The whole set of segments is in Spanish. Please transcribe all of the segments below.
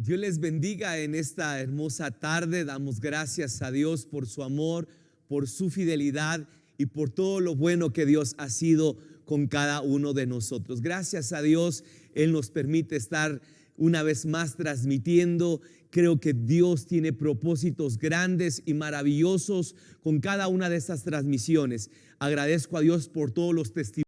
Dios les bendiga en esta hermosa tarde. Damos gracias a Dios por su amor, por su fidelidad y por todo lo bueno que Dios ha sido con cada uno de nosotros. Gracias a Dios, Él nos permite estar una vez más transmitiendo. Creo que Dios tiene propósitos grandes y maravillosos con cada una de estas transmisiones. Agradezco a Dios por todos los testimonios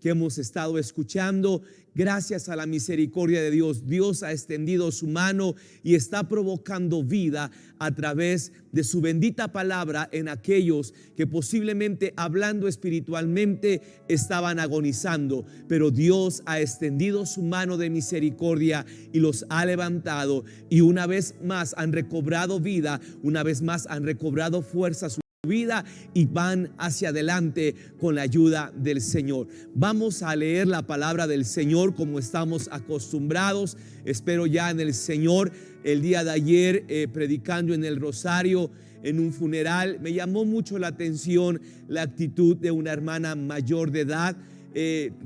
que hemos estado escuchando. Gracias a la misericordia de Dios, Dios ha extendido su mano y está provocando vida a través de su bendita palabra en aquellos que posiblemente, hablando espiritualmente, estaban agonizando, pero Dios ha extendido su mano de misericordia y los ha levantado, y una vez más han recobrado vida, una vez más han recobrado fuerza su vida y van hacia adelante con la ayuda del Señor. Vamos a leer la palabra del Señor como estamos acostumbrados. Espero ya en el Señor. El día de ayer predicando en el Rosario, en un funeral, me llamó mucho la atención la actitud de una hermana mayor de edad.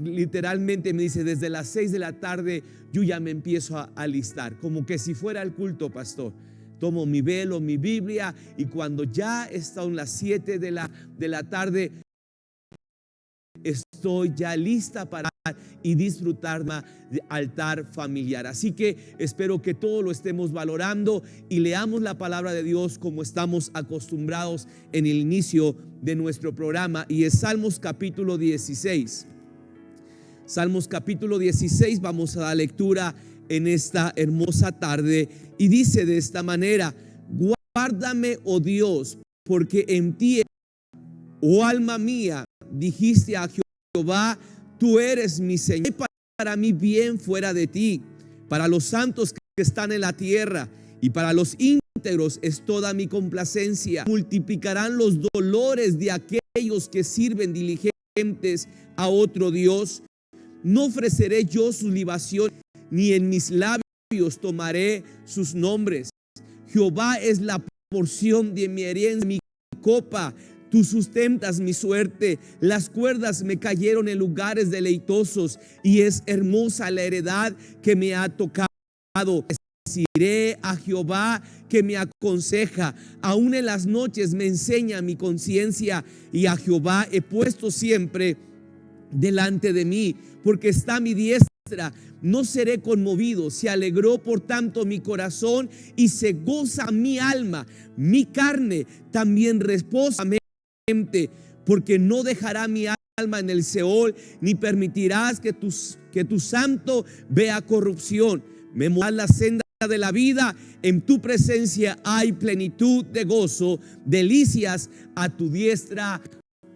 Literalmente me dice: desde las 6 de la tarde yo ya me empiezo a alistar, como que si fuera el culto, pastor. Tomo mi velo, mi Biblia, y cuando ya están las 7 de la tarde, estoy ya lista para y disfrutar de altar familiar. Así que espero que todo lo estemos valorando y leamos la palabra de Dios como estamos acostumbrados en el inicio de nuestro programa, y es Salmos capítulo 16. Salmos capítulo 16, vamos a dar lectura en esta hermosa tarde, y dice de esta manera: guárdame, oh Dios, porque en ti, oh alma mía, dijiste a Jehová, tú eres mi Señor. No hay para mí bien fuera de ti. Para los santos que están en la tierra y para los íntegros es toda mi complacencia. Multiplicarán los dolores de aquellos que sirven diligentes a otro Dios. No ofreceré yo sus libaciones, ni en mis labios tomaré sus nombres. Jehová es la porción de mi herencia, mi copa. Tú sustentas mi suerte. Las cuerdas me cayeron en lugares deleitosos, y es hermosa la heredad que me ha tocado. Bendeciré a Jehová que me aconseja. Aún en las noches me enseña mi conciencia, y a Jehová he puesto siempre delante de mí, porque está a mi diestra. No seré conmovido. Se alegró por tanto mi corazón y se goza mi alma. Mi carne también reposa, porque no dejará mi alma en el Seol, ni permitirás que tu santo vea corrupción. Me mostrarás la senda de la vida. En tu presencia hay plenitud de gozo, delicias a tu diestra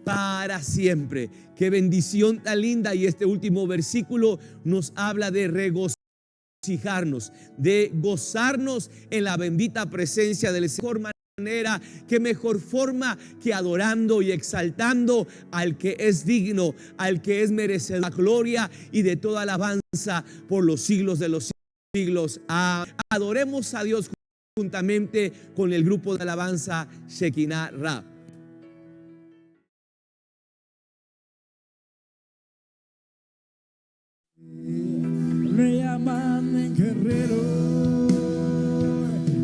para siempre. Qué bendición tan linda. Y este último versículo nos habla de regocijarnos, de gozarnos en la bendita presencia del Señor. Qué mejor forma que adorando y exaltando al que es digno, al que es merecedor de la gloria y de toda alabanza por los siglos de los siglos. Adoremos a Dios juntamente con el grupo de alabanza Shekinah Rap. Le llaman guerrero,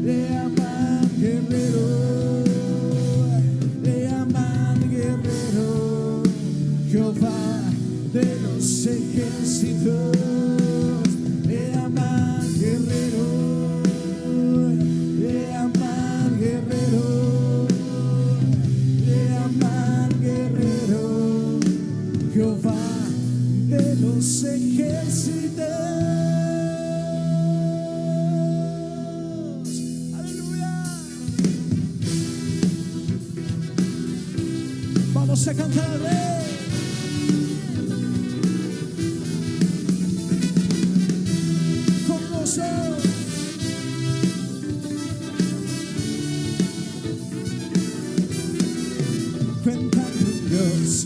le llaman guerrero, le llaman guerrero, Jehová de los ejércitos, le llaman guerrero, le llaman guerrero, le llaman guerrero, Jehová de los ejércitos. Aleluya. Vamos a cantar al Rey. Con gozo. Cuentan con Dios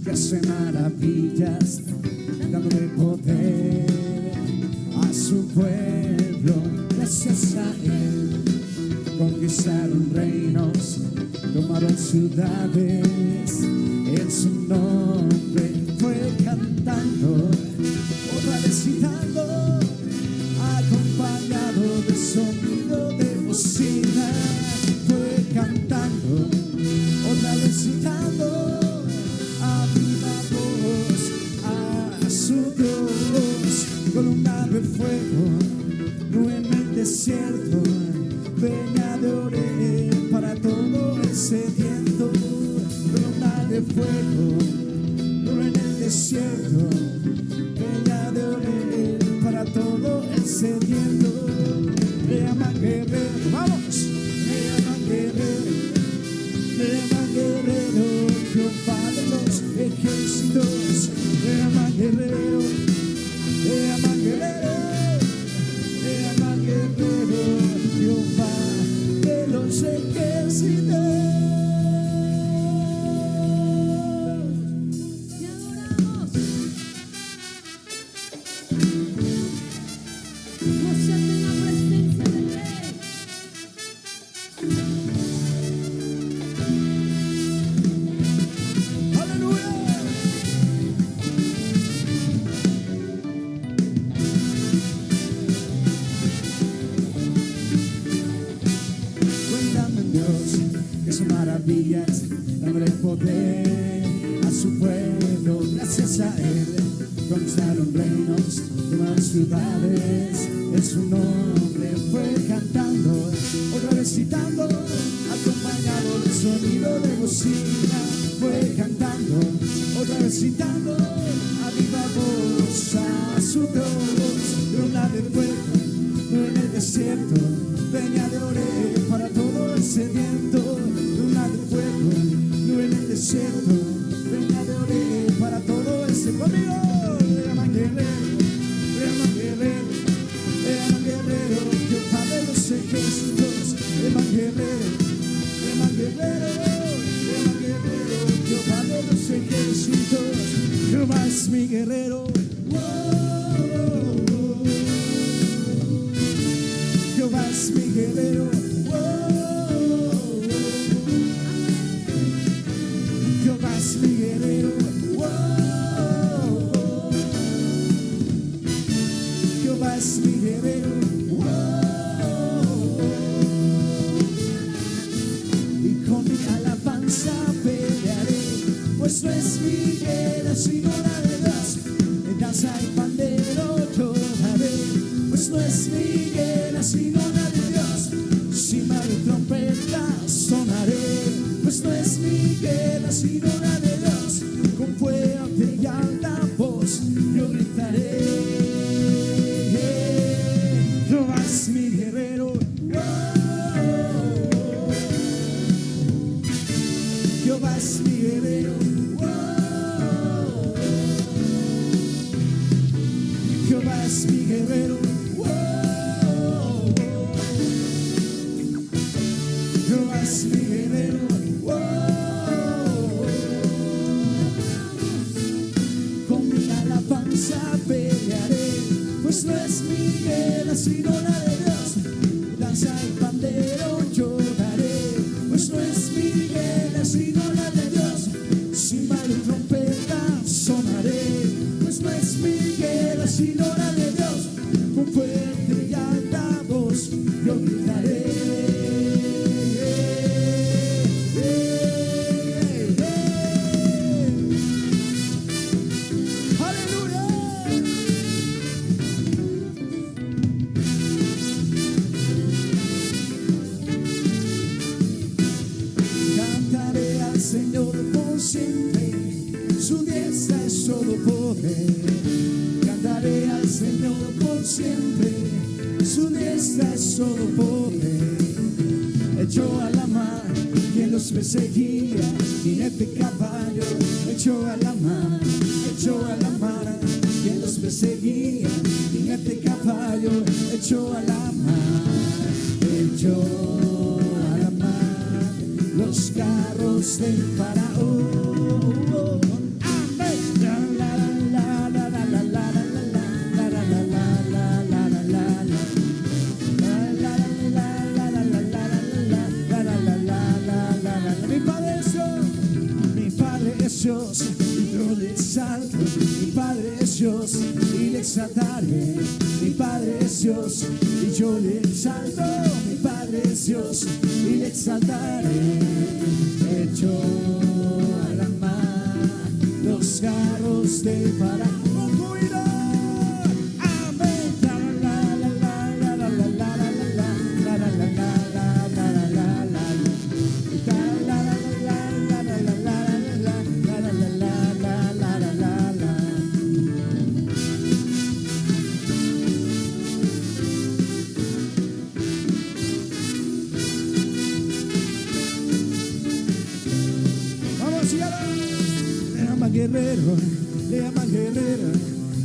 que hace maravillas, dándole poder a su pueblo. Gracias a Él conquistaron reinos, tomaron ciudades. En su nombre fue cantando, otra vez citando, acompañado sediento, columna de fuego, nube en el desierto, peña de oro para todo el sediento. Me llaman guerrero, vamos, me llaman guerrero, me llaman guerrero, Jehová de los ejércitos, me llaman guerrero, me llaman guerrero, me llaman guerrero, Jehová de los ejércitos. Te adoramos. Gózate en la presencia del Rey. ¡Aleluya! Cuéntame, Dios, que son maravillas, dándole poder a su pueblo. Gracias a Él conquistaron reinos, tomaron ciudades. En su nombre fue cantando, otra vez citando, acompañado del sonido de bocina. Fue cantando, otra vez citando, a viva voz a su Dios. Luna de fuego, en el desierto, peña de ore para todo el sediento. Luna de fuego, en el desierto, peña de ore para todo el sediento. Conmigo, le llaman guerrero, le llaman guerrero, le llaman guerrero, Jehová de los ejércitos, le llaman guerrero, le llaman guerrero, le llaman guerrero, Jehová de los ejércitos. Jehová es mi guerrero. Jehová es mi guerrero. Jehová es mi guerrero. Jehová es mi guerrero. Y con mi alabanza pelearé, pues no es mi guerra sino la de Dios. En danza y pandero yo daré, pues no es mi guerra sino la de Dios. Cima de trompeta sonaré, pues no es mi guerra sino la de Dios. Con fuerte y alta voz yo gritaré. Jehová es mi guerrero. Jehová es mi guerrero. Jehová es mi guerrero. Jehová es mi guerrero. Con mi alabanza pelearé, pues no es mi guerra sino la de Dios. Danza y pandero yo daré, pues no es mi guerra sino la de Dios. Cimbal y trompeta sonaré, pues no es mi guerra sino la de Dios. Con fuerte y alta voz yo gritaré. Cantaré al Señor por siempre, su diestra es todo poder. Cantaré al Señor por siempre, su diestra es todo poder. Echó a la mar quien los perseguía, jinete caballo. Echó a la mar quien los perseguía, jinete caballo. Echó a la mar, echó a la mar los carros del faraón. Amén. La, la, la, la, la, la, la, la, la, la, la, la, la, la, la, la. Mi Padre es Dios, y yo le exalto. Mi Padre es Dios, y le exaltaré. Mi Padre es Dios, y yo le exalto. Mi Padre es Dios, y le exaltaré. Echó a la mar los carros de Faraón. La Le llaman guerrero, le llaman guerrero,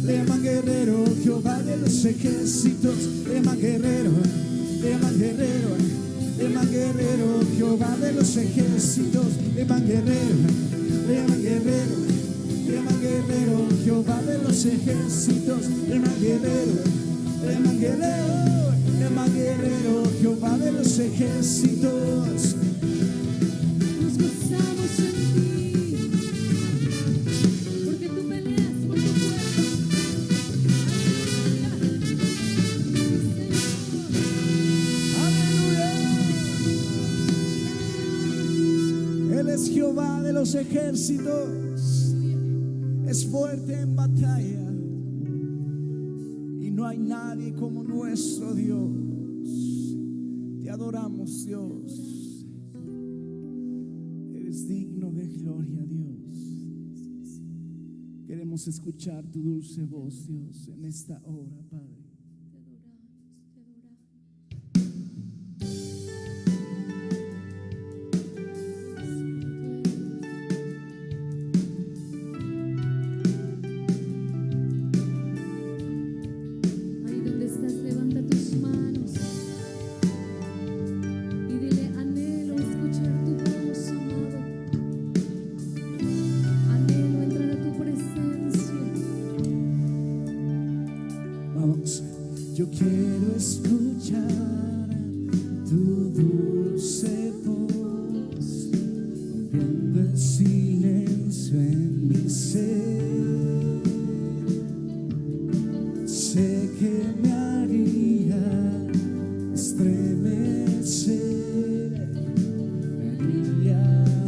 le llaman guerrero, Jehová de los ejércitos. Le llaman guerrero, le llaman guerrero, le llaman guerrero, Jehová de los ejércitos. Le llaman guerrero, le llaman guerrero, le llaman guerrero, Jehová de los ejércitos. Le llaman guerrero, le llaman guerrero, le llaman guerrero, Jehová de los ejércitos. Nos gozamos en ti, porque tú peleas por tu pueblo. Aleluya. Él es Jehová de los ejércitos, es fuerte en batalla y no hay nadie como nuestro Dios. Te adoramos, Dios. Eres digno de gloria, Dios. Queremos escuchar tu dulce voz, Dios, en esta hora, Padre. Ahí donde estás, levanta tus manos y dile: anhelo escuchar tu voz, amado. Anhelo entrar a tu presencia. Vamos, yo quiero escuchar tu dulce voz, rompiendo el silencio en mi ser. Sé que me haría estremecer, me haría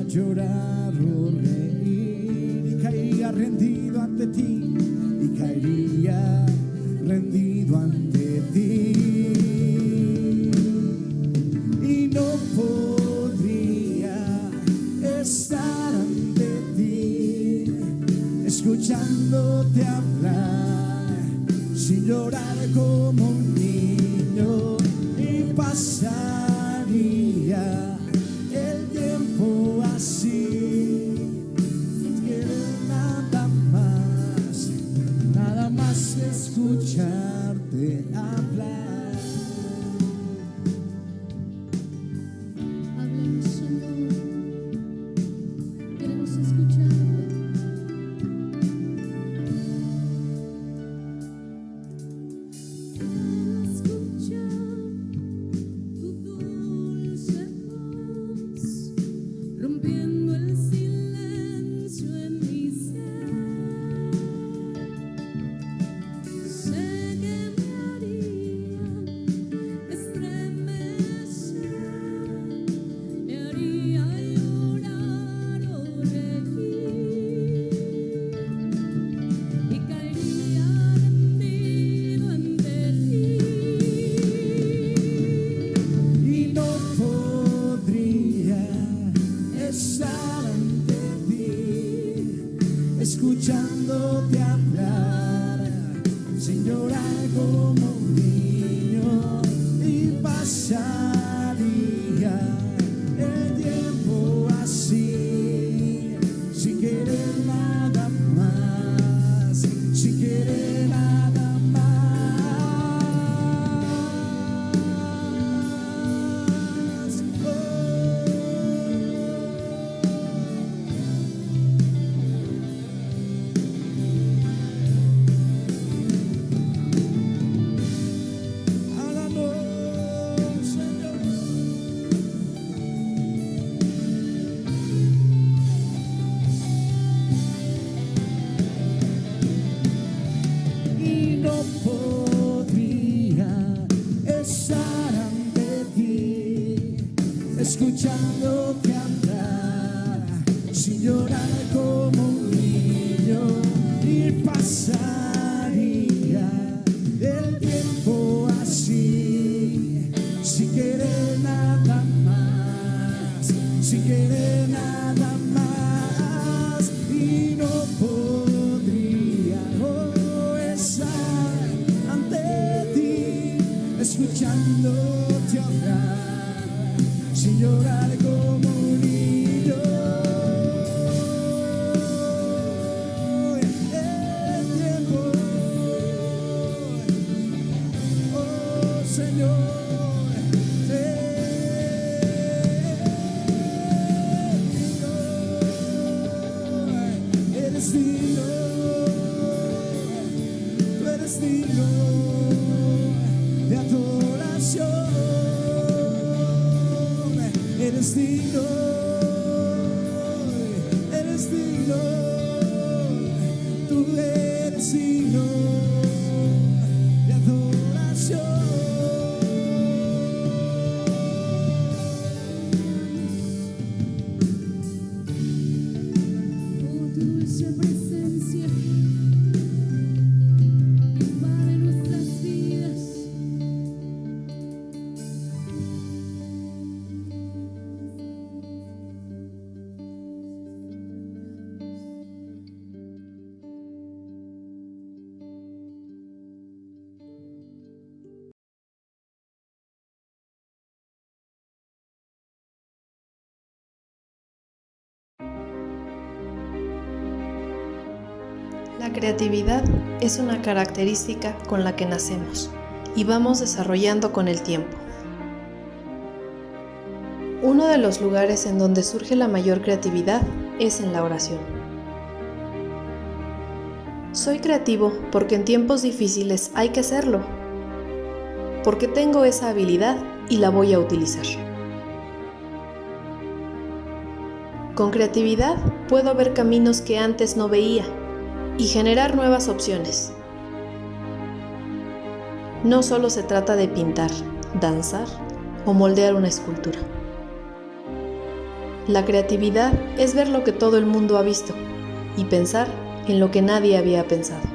llorar o reír, y caería rendido ante ti, y caería rendido ante ti, y no podría estar ante ti escuchándote hablar sin llorar como un niño, y pasaría el tiempo así. Quiero nada más escucharte hablar. Háblanos, Señor. Queremos escucharte. Escuchar tu dulce voz, rompiendo el silencio en mi ser. Sé que me haría estremecer, me haría llorar o reír, y caería rendido ante ti, Y no podría estar ante ti escuchándote hablar sin llorar como un niño, y pasaría el tiempo así sin querer nada más, sin querer nada más. Háganos, Señor. Y no podría estar ante ti escuchándote hablar sin llorar como un niño, y pasaría el tiempo así sin querer nada más, sin querer nada más, y no podría estar ante ti escuchándote hablar sin llorar como un niño. eres digno, eres digno, tú eres digno de adoración. Oh, tu dulce presencia invade nuestras vidas. La creatividad es una característica con la que nacemos y vamos desarrollando con el tiempo. Uno de los lugares en donde surge la mayor creatividad es en la oración. Soy creativo porque en tiempos difíciles hay que serlo, porque tengo esa habilidad y la voy a utilizar. Con creatividad puedo ver caminos que antes no veía y generar nuevas opciones. No solo se trata de pintar, danzar o moldear una escultura. La creatividad es ver lo que todo el mundo ha visto y pensar en lo que nadie había pensado.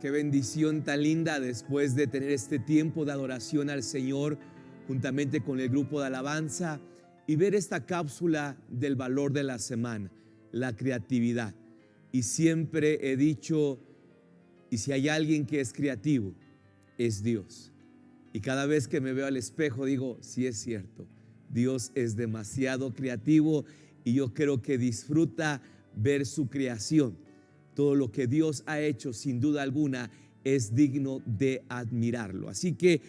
Qué bendición tan linda después de tener este tiempo de adoración al Señor juntamente con el grupo de alabanza y ver esta cápsula del valor de la semana, la creatividad. Y siempre he dicho, y si hay alguien que es creativo, es Dios. Y cada vez que me veo al espejo digo, sí es cierto, Dios es demasiado creativo y yo creo que disfruta ver su creación. Todo lo que Dios ha hecho, sin duda alguna, es digno de admirarlo. Así que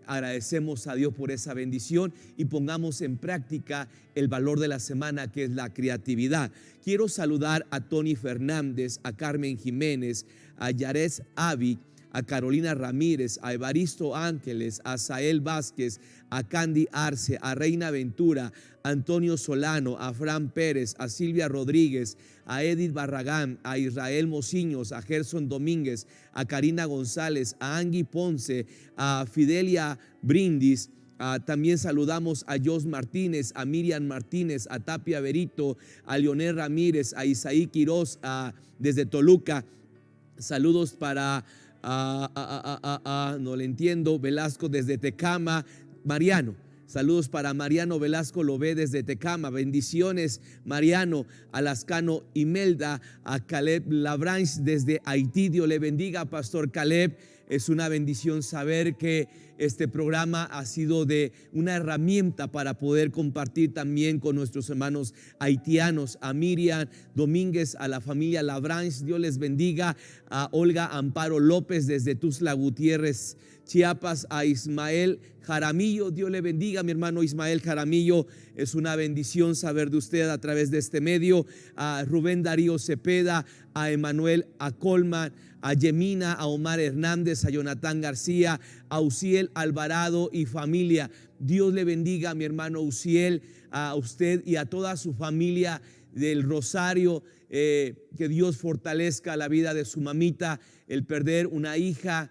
agradecemos a Dios por esa bendición y pongamos en práctica el valor de la semana, que es la creatividad. Quiero saludar a Tony Fernández, a Carmen Jiménez, a Yarez Avi, a Carolina Ramírez, a Evaristo Ángeles, a Sael Vázquez, a Candy Arce, a Reina Ventura, a Antonio Solano, a Fran Pérez, a Silvia Rodríguez, a Edith Barragán, a Israel Mociños, a Gerson Domínguez, a Karina González, a Angui Ponce, a Fidelia Brindis. También saludamos a Jos Martínez, a Miriam Martínez, a Tapia Berito, a Leonel Ramírez, a Isaí Quiroz desde Toluca. Saludos para no le entiendo, Velasco desde Tecama, Mariano. Saludos para Mariano Velasco Lobé desde Tecama. Bendiciones, Mariano. A Lascano Imelda, a Caleb Labranche desde Haití. Dios le bendiga, Pastor Caleb. Es una bendición saber que este programa ha sido de una herramienta para poder compartir también con nuestros hermanos haitianos. A Miriam Domínguez, a la familia Labranche, Dios les bendiga. A Olga Amparo López desde Tuxtla Gutiérrez, Chiapas, a Ismael Jaramillo, Dios le bendiga, mi hermano Ismael Jaramillo. Es una bendición saber de usted a través de este medio. A Rubén Darío Cepeda, a Emanuel Acolman, a Yemina, a Omar Hernández, a Jonathan García, a Uciel Alvarado y familia. Dios le bendiga, mi hermano Uciel, a usted y a toda su familia del Rosario. Que Dios fortalezca la vida de su mamita. El perder una hija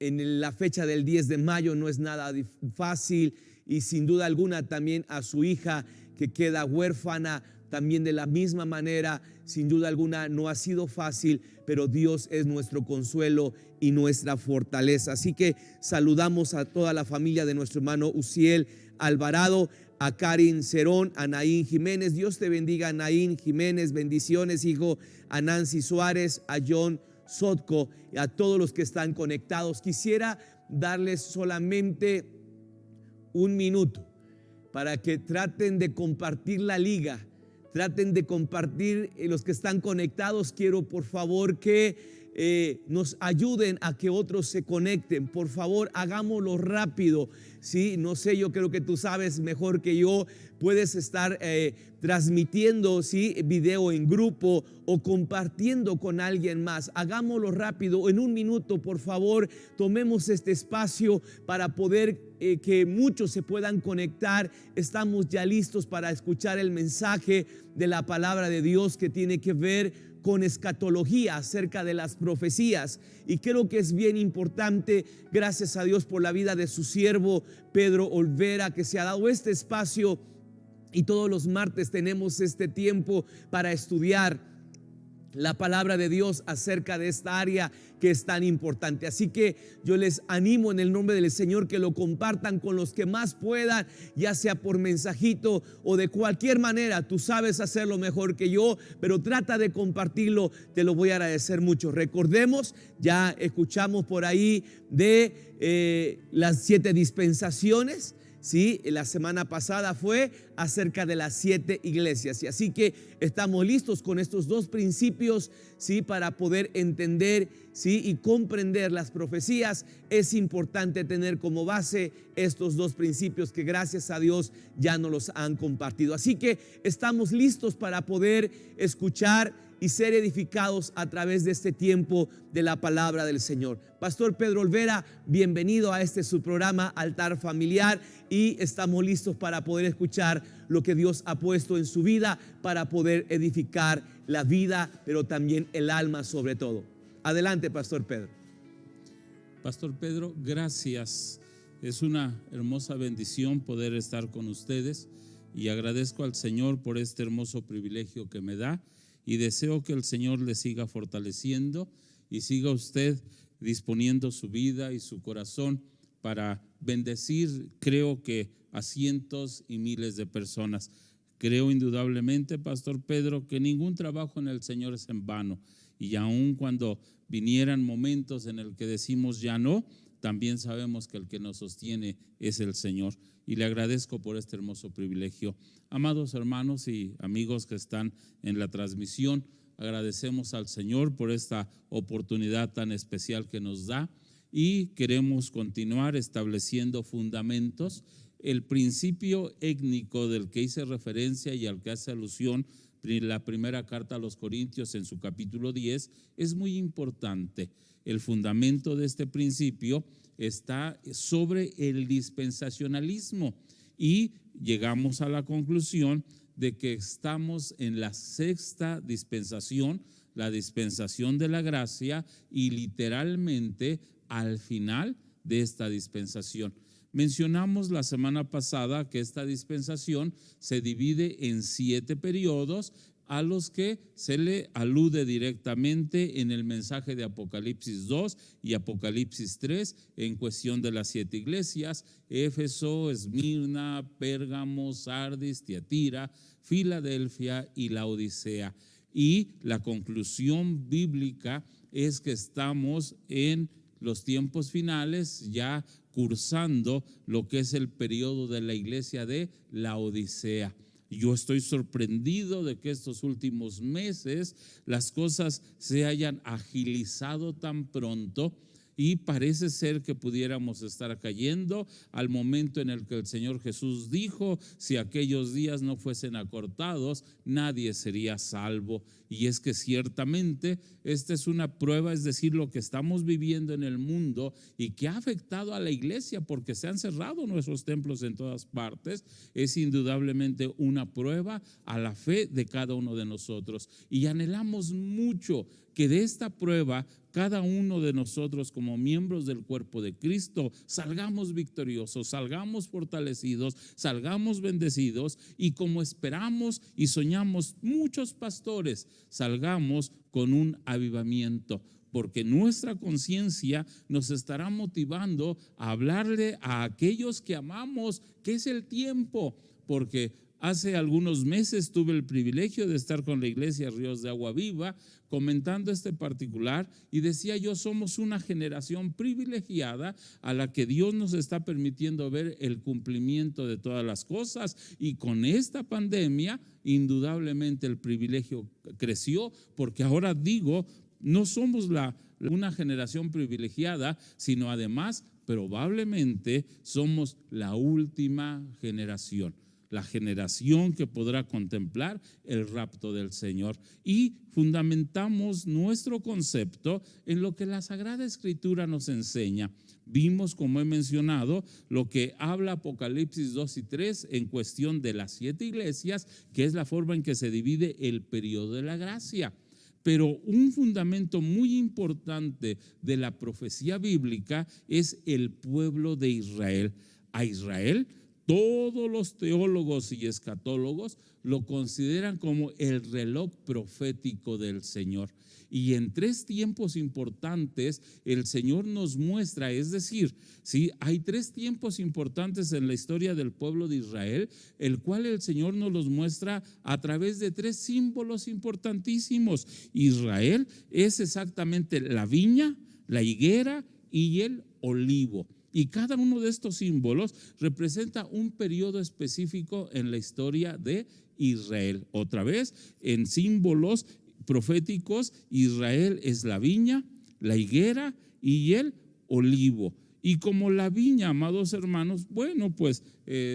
en la fecha del 10 de mayo no es nada fácil, y sin duda alguna también a su hija que queda huérfana también de la misma manera. Sin duda alguna no ha sido fácil, pero Dios es nuestro consuelo y nuestra fortaleza. Así que saludamos a toda la familia de nuestro hermano Uciel Alvarado, a Karin Cerón, a Naín Jiménez. Dios te bendiga, Naín Jiménez. Bendiciones, hijo. A Nancy Suárez, a John Sotco, y a todos los que están conectados. Quisiera darles solamente un minuto para que traten de compartir la liga, traten de compartir los que están conectados. Quiero por favor que nos ayuden a que otros se conecten. Por favor, hagámoslo rápido. Sí, no sé, yo creo que tú sabes mejor que yo. Puedes estar transmitiendo, ¿sí?, video en grupo o compartiendo con alguien más. Hagámoslo rápido, en 1 minuto, por favor. Tomemos este espacio para poder que muchos se puedan conectar. Estamos ya listos para escuchar el mensaje de la palabra de Dios que tiene que ver con escatología acerca de las profecías, y creo que es bien importante. Gracias a Dios por la vida de su siervo Pedro Olvera, que se ha dado este espacio, y todos los martes tenemos este tiempo para estudiar la palabra de Dios acerca de esta área que es tan importante. Así que yo les animo en el nombre del Señor que lo compartan con los que más puedan, ya sea por mensajito o de cualquier manera. Tú sabes hacerlo mejor que yo, pero trata de compartirlo, te lo voy a agradecer mucho. Recordemos, ya escuchamos por ahí de las 7 dispensaciones. Sí, la semana pasada fue acerca de las 7 iglesias, y así que estamos listos con estos 2 principios, sí, para poder entender, sí, y comprender las profecías. Es importante tener como base estos 2 principios que gracias a Dios ya nos los han compartido. Así que estamos listos para poder escuchar y ser edificados a través de este tiempo de la palabra del Señor. Pastor Pedro Olvera, bienvenido a su programa Altar Familiar, y estamos listos para poder escuchar lo que Dios ha puesto en su vida para poder edificar la vida, pero también el alma sobre todo. Adelante, Pastor Pedro. Pastor Pedro, gracias. Es una hermosa bendición poder estar con ustedes, y agradezco al Señor por este hermoso privilegio que me da. Y deseo que el Señor le siga fortaleciendo y siga usted disponiendo su vida y su corazón para bendecir, creo que a cientos y miles de personas. Creo indudablemente, Pastor Pedro, que ningún trabajo en el Señor es en vano. Y aun cuando vinieran momentos en el que decimos ya no, también sabemos que el que nos sostiene es el Señor. Y le agradezco por este hermoso privilegio. Amados hermanos y amigos que están en la transmisión, agradecemos al Señor por esta oportunidad tan especial que nos da, y queremos continuar estableciendo fundamentos. El principio étnico del que hice referencia y al que hace alusión la primera carta a los Corintios en su capítulo 10 es muy importante. El fundamento de este principio está sobre el dispensacionalismo, y llegamos a la conclusión de que estamos en la 6ª dispensación, la dispensación de la gracia, y literalmente al final de esta dispensación. Mencionamos la semana pasada que esta dispensación se divide en 7 periodos a los que se le alude directamente en el mensaje de Apocalipsis 2 y Apocalipsis 3 en cuestión de las 7 iglesias: Éfeso, Esmirna, Pérgamo, Sardis, Tiatira, Filadelfia y Laodicea. Y la conclusión bíblica es que estamos en los tiempos finales, ya cursando lo que es el periodo de la iglesia de Laodicea. Yo estoy sorprendido de que estos últimos meses las cosas se hayan agilizado tan pronto, y parece ser que pudiéramos estar cayendo al momento en el que el Señor Jesús dijo: si aquellos días no fuesen acortados, nadie sería salvo. Y es que ciertamente esta es una prueba, es decir, lo que estamos viviendo en el mundo y que ha afectado a la iglesia porque se han cerrado nuestros templos en todas partes, es indudablemente una prueba a la fe de cada uno de nosotros. Y anhelamos mucho que de esta prueba cada uno de nosotros, como miembros del cuerpo de Cristo, salgamos victoriosos, salgamos fortalecidos, salgamos bendecidos, y como esperamos y soñamos muchos pastores, salgamos con un avivamiento, porque nuestra conciencia nos estará motivando a hablarle a aquellos que amamos que es el tiempo. Porque hace algunos meses tuve el privilegio de estar con la iglesia Ríos de Agua Viva comentando este particular, y decía yo: somos una generación privilegiada a la que Dios nos está permitiendo ver el cumplimiento de todas las cosas, y con esta pandemia indudablemente el privilegio creció, porque ahora digo, no somos una generación privilegiada, sino además probablemente somos la última generación, la generación que podrá contemplar el rapto del Señor. Y fundamentamos nuestro concepto en lo que la Sagrada Escritura nos enseña. Vimos, como he mencionado, lo que habla Apocalipsis 2 y 3 en cuestión de las 7 iglesias, que es la forma en que se divide el periodo de la gracia. Pero un fundamento muy importante de la profecía bíblica es el pueblo de Israel. A Israel, todos los teólogos y escatólogos lo consideran como el reloj profético del Señor. Y en 3 tiempos importantes el Señor nos muestra, es decir, ¿sí? Hay 3 tiempos importantes en la historia del pueblo de Israel, el cual el Señor nos los muestra a través de 3 símbolos importantísimos. Israel es exactamente la viña, la higuera y el olivo. Y cada uno de estos símbolos representa un periodo específico en la historia de Israel. Otra vez, en símbolos proféticos, Israel es la viña, la higuera y el olivo. Y como la viña, amados hermanos, bueno, pues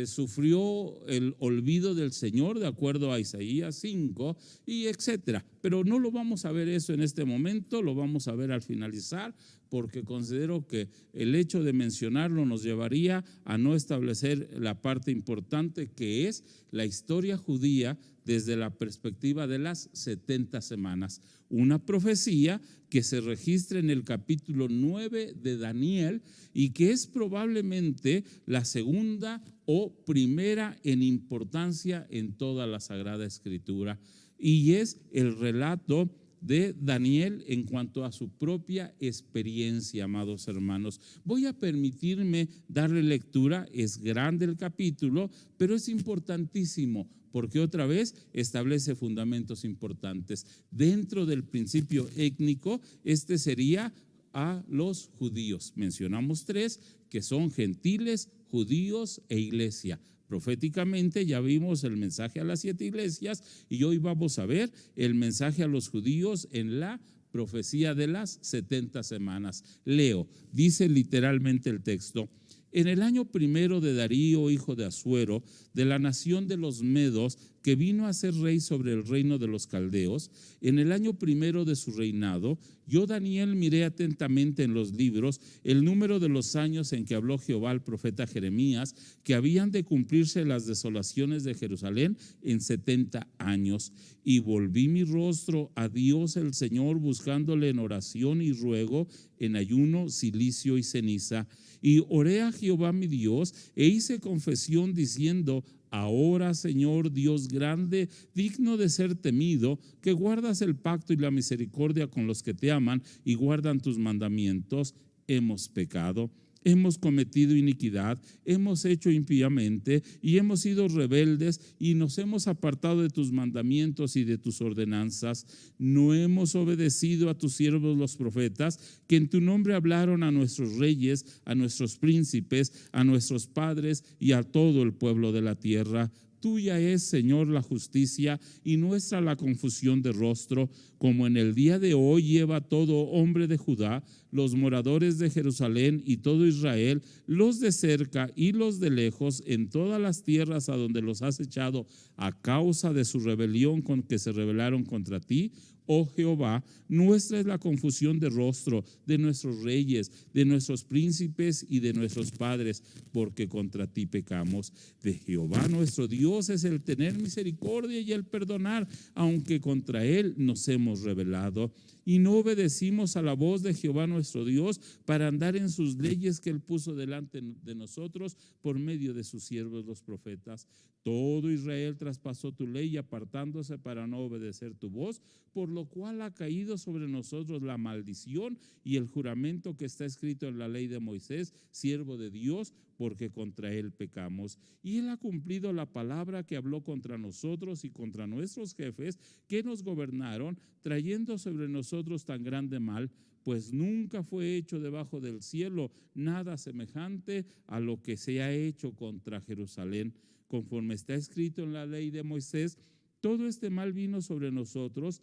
sufrió el olvido del Señor de acuerdo a Isaías 5 y etcétera. Pero no lo vamos a ver eso en este momento, lo vamos a ver al finalizar, porque considero que el hecho de mencionarlo nos llevaría a no establecer la parte importante que es la historia judía desde la perspectiva de las 70 semanas. Una profecía que se registra en el capítulo 9 de Daniel y que es probablemente la segunda o primera en importancia en toda la Sagrada Escritura. Y es el relato de Daniel en cuanto a su propia experiencia, amados hermanos. Voy a permitirme darle lectura, es grande el capítulo, pero es importantísimo porque otra vez establece fundamentos importantes. Dentro del principio étnico, este sería a los judíos. Mencionamos 3 que son gentiles, judíos e iglesia. Proféticamente ya vimos el mensaje a las 7 iglesias y hoy vamos a ver el mensaje a los judíos en la profecía de las 70 semanas. Leo, dice literalmente el texto: en el año primero de Darío, hijo de Asuero, de la nación de los Medos, que vino a ser rey sobre el reino de los caldeos, en el año primero de su reinado, yo Daniel miré atentamente en los libros el número de los años en que habló Jehová al profeta Jeremías, que habían de cumplirse las desolaciones de Jerusalén en 70 años. Y volví mi rostro a Dios el Señor, buscándole en oración y ruego, en ayuno, cilicio y ceniza. Y oré a Jehová mi Dios e hice confesión diciendo: ahora, Señor Dios grande, digno de ser temido, que guardas el pacto y la misericordia con los que te aman y guardan tus mandamientos, hemos pecado. Hemos cometido iniquidad, hemos hecho impíamente y hemos sido rebeldes y nos hemos apartado de tus mandamientos y de tus ordenanzas. No hemos obedecido a tus siervos los profetas, que en tu nombre hablaron a nuestros reyes, a nuestros príncipes, a nuestros padres y a todo el pueblo de la tierra. Tuya es, Señor, la justicia y nuestra la confusión de rostro, como en el día de hoy lleva todo hombre de Judá, los moradores de Jerusalén y todo Israel, los de cerca y los de lejos, en todas las tierras a donde los has echado a causa de su rebelión con que se rebelaron contra ti. Oh Jehová, nuestra es la confusión de rostro de nuestros reyes, de nuestros príncipes y de nuestros padres, porque contra ti pecamos. De Jehová nuestro Dios es el tener misericordia y el perdonar, aunque contra él nos hemos rebelado. Y no obedecimos a la voz de Jehová nuestro Dios para andar en sus leyes que él puso delante de nosotros por medio de sus siervos los profetas. Todo Israel traspasó tu ley apartándose para no obedecer tu voz, por lo cual ha caído sobre nosotros la maldición y el juramento que está escrito en la ley de Moisés, siervo de Dios, porque contra él pecamos. Y él ha cumplido la palabra que habló contra nosotros y contra nuestros jefes que nos gobernaron, trayendo sobre nosotros tan grande mal, pues nunca fue hecho debajo del cielo nada semejante a lo que se ha hecho contra Jerusalén. Conforme está escrito en la ley de Moisés, todo este mal vino sobre nosotros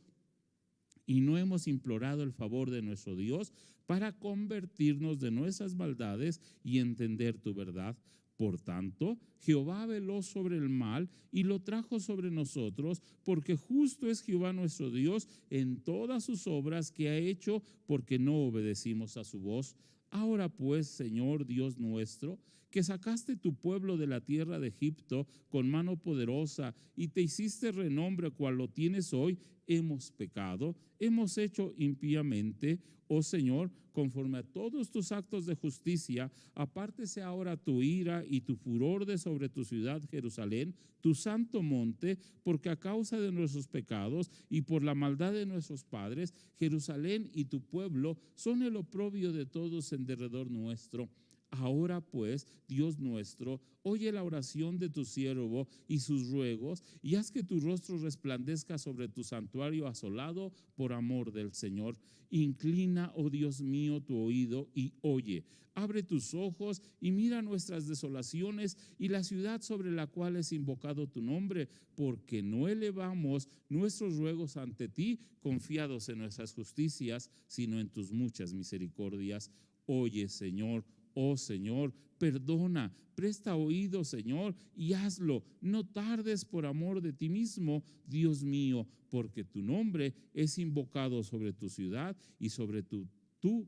y no hemos implorado el favor de nuestro Dios para convertirnos de nuestras maldades y entender tu verdad. Por tanto, Jehová veló sobre el mal y lo trajo sobre nosotros, porque justo es Jehová nuestro Dios en todas sus obras que ha hecho, porque no obedecimos a su voz. Ahora pues, Señor Dios nuestro, que sacaste tu pueblo de la tierra de Egipto con mano poderosa y te hiciste renombre cual lo tienes hoy, hemos pecado, hemos hecho impíamente. Oh Señor, conforme a todos tus actos de justicia, apártese ahora tu ira y tu furor de sobre tu ciudad Jerusalén, tu santo monte, porque a causa de nuestros pecados y por la maldad de nuestros padres, Jerusalén y tu pueblo son el oprobio de todos en derredor nuestro. Ahora pues, Dios nuestro, oye la oración de tu siervo y sus ruegos, y haz que tu rostro resplandezca sobre tu santuario asolado por amor del Señor. Inclina, oh Dios mío, tu oído y oye. Abre tus ojos y mira nuestras desolaciones y la ciudad sobre la cual es invocado tu nombre, porque no elevamos nuestros ruegos ante ti, confiados en nuestras justicias, sino en tus muchas misericordias. Oye, Señor. Oh Señor, perdona, presta oído, Señor, y hazlo. No tardes por amor de ti mismo, Dios mío, porque tu nombre es invocado sobre tu ciudad y sobre tu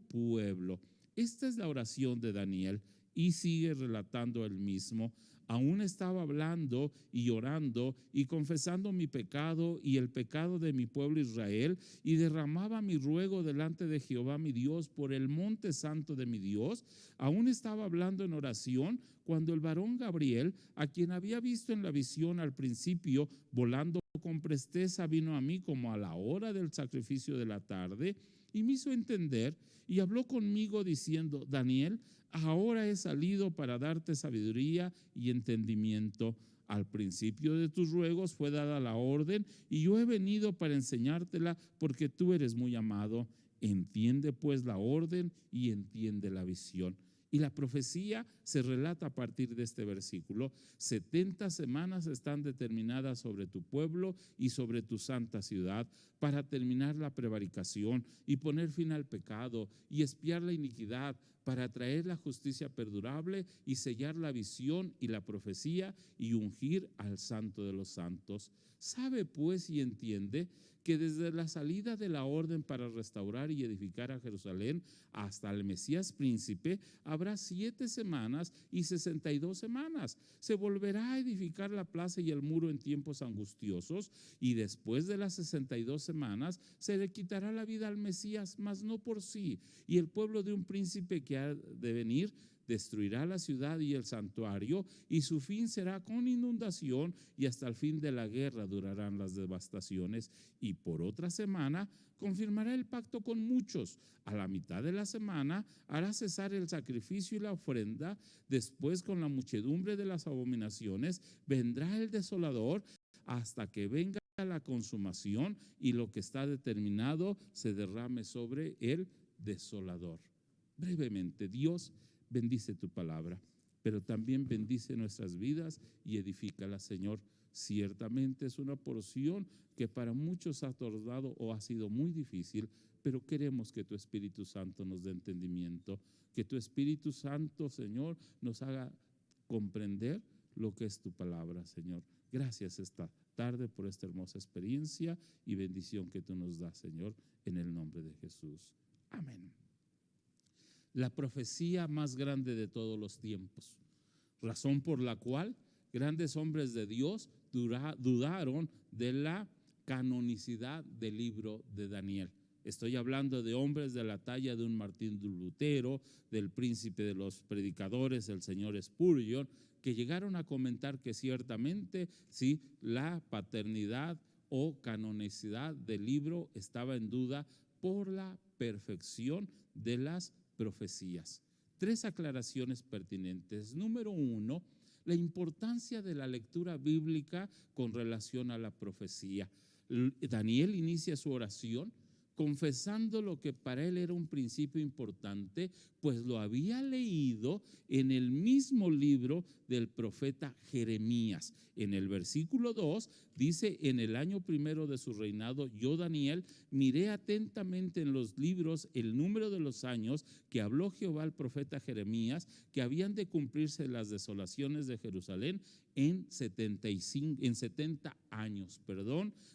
pueblo. Esta es la oración de Daniel y sigue relatando él mismo. Aún estaba hablando y orando y confesando mi pecado y el pecado de mi pueblo Israel, y derramaba mi ruego delante de Jehová mi Dios por el monte santo de mi Dios. Aún estaba hablando en oración cuando el varón Gabriel, a quien había visto en la visión al principio volando con presteza, vino a mí como a la hora del sacrificio de la tarde y me hizo entender y habló conmigo diciendo: Daniel, ahora he salido para darte sabiduría y entendimiento. Al principio de tus ruegos fue dada la orden y yo he venido para enseñártela, porque tú eres muy amado. Entiende pues la orden y entiende la visión. Y la profecía se relata a partir de este versículo. 70 semanas están determinadas sobre tu pueblo y sobre tu santa ciudad para terminar la prevaricación y poner fin al pecado y expiar la iniquidad, para traer la justicia perdurable y sellar la visión y la profecía y ungir al santo de los santos. Sabe pues y entiende que desde la salida de la orden para restaurar y edificar a Jerusalén hasta el Mesías príncipe habrá 7 semanas y 62 semanas. Se volverá a edificar la plaza y el muro en tiempos angustiosos, y después de las 62 semanas se le quitará la vida al Mesías, mas no por sí, y el pueblo de un príncipe que ha de venir destruirá la ciudad y el santuario, y su fin será con inundación, y hasta el fin de la guerra durarán las devastaciones. Y por otra semana confirmará el pacto con muchos. A la mitad de la semana hará cesar el sacrificio y la ofrenda. Después, con la muchedumbre de las abominaciones, vendrá el desolador hasta que venga la consumación y lo que está determinado se derrame sobre el desolador. Brevemente, Dios bendice tu palabra, pero también bendice nuestras vidas y edifícalas, Señor. Ciertamente es una porción que para muchos ha tardado o ha sido muy difícil, pero queremos que tu Espíritu Santo nos dé entendimiento, que tu Espíritu Santo, Señor, nos haga comprender lo que es tu palabra, Señor. Gracias esta tarde por esta hermosa experiencia y bendición que tú nos das, Señor, en el nombre de Jesús. Amén. La profecía más grande de todos los tiempos, razón por la cual grandes hombres de Dios dudaron de la canonicidad del libro de Daniel. Estoy hablando de hombres de la talla de un Martín Lutero, del príncipe de los predicadores, el señor Spurgeon, que llegaron a comentar que ciertamente sí, la paternidad o canonicidad del libro estaba en duda por la perfección de las profecías. 3 aclaraciones pertinentes. Número 1, la importancia de la lectura bíblica con relación a la profecía. Daniel inicia su oración confesando lo que para él era un principio importante, pues lo había leído en el mismo libro del profeta Jeremías. En el versículo 2 Dice: en el año primero de su reinado, yo, Daniel, miré atentamente en los libros el número de los años que habló Jehová al profeta Jeremías, que habían de cumplirse las desolaciones de Jerusalén en 70 años,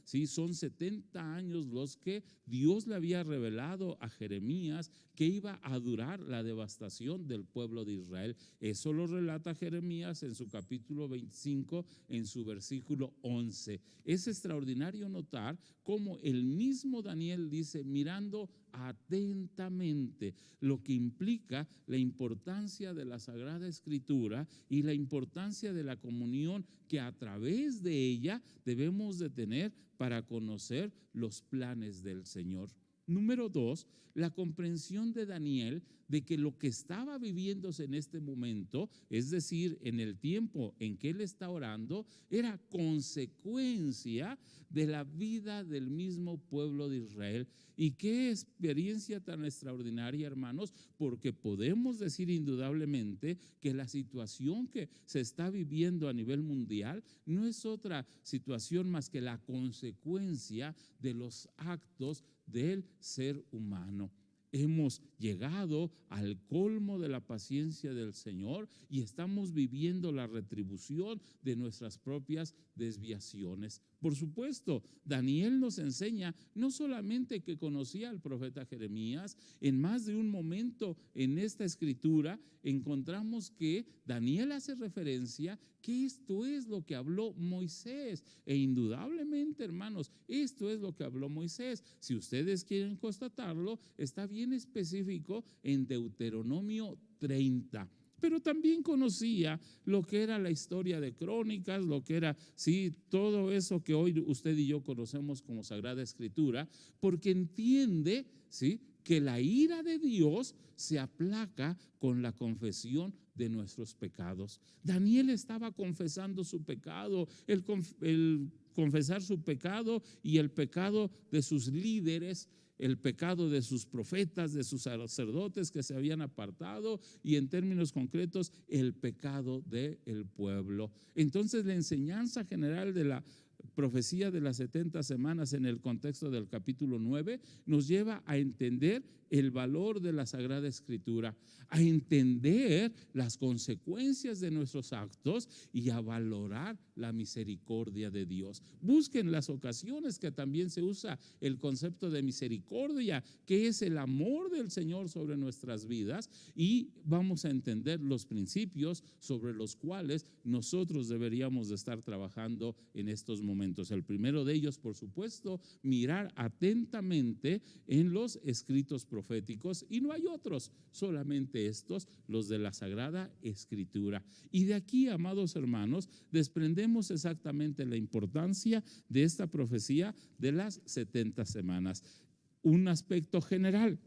sí, son 70 años los que Dios le había revelado a Jeremías que iba a durar la devastación del pueblo de Israel. Eso lo relata Jeremías en su capítulo 25, en su versículo 11. Es extraordinario notar cómo el mismo Daniel dice: mirando atentamente, lo que implica la importancia de la Sagrada Escritura y la importancia de la comunión que a través de ella debemos de tener para conocer los planes del Señor. Número 2, la comprensión de Daniel de que lo que estaba viviéndose en este momento, es decir, en el tiempo en que él está orando, era consecuencia de la vida del mismo pueblo de Israel. Y qué experiencia tan extraordinaria, hermanos, porque podemos decir indudablemente que la situación que se está viviendo a nivel mundial no es otra situación más que la consecuencia de los actos del ser humano. Hemos llegado al colmo de la paciencia del Señor y estamos viviendo la retribución de nuestras propias desviaciones. Por supuesto, Daniel nos enseña no solamente que conocía al profeta Jeremías, en más de un momento en esta escritura encontramos que Daniel hace referencia que esto es lo que habló Moisés, e indudablemente, hermanos, esto es lo que habló Moisés. Si ustedes quieren constatarlo, está bien específico en Deuteronomio 30. Pero también conocía lo que era la historia de Crónicas, lo que era, sí, todo eso que hoy usted y yo conocemos como Sagrada Escritura, porque entiende, sí, que la ira de Dios se aplaca con la confesión de nuestros pecados. Daniel estaba confesando su pecado, el confesar su pecado y el pecado de sus líderes, el pecado de sus profetas, de sus sacerdotes que se habían apartado, y en términos concretos el pecado del pueblo. Entonces la enseñanza general de la profecía de las 70 semanas en el contexto del capítulo 9 nos lleva a entender el valor de la Sagrada Escritura, a entender las consecuencias de nuestros actos y a valorar la misericordia de Dios. Busquen las ocasiones que también se usa el concepto de misericordia, que es el amor del Señor sobre nuestras vidas, y vamos a entender los principios sobre los cuales nosotros deberíamos de estar trabajando en estos momentos. El primero de ellos, por supuesto, mirar atentamente en los escritos proféticos, y no hay otros, solamente estos, los de la Sagrada Escritura. Y de aquí, amados hermanos, desprendemos exactamente la importancia de esta profecía de las 70 semanas. Un aspecto general: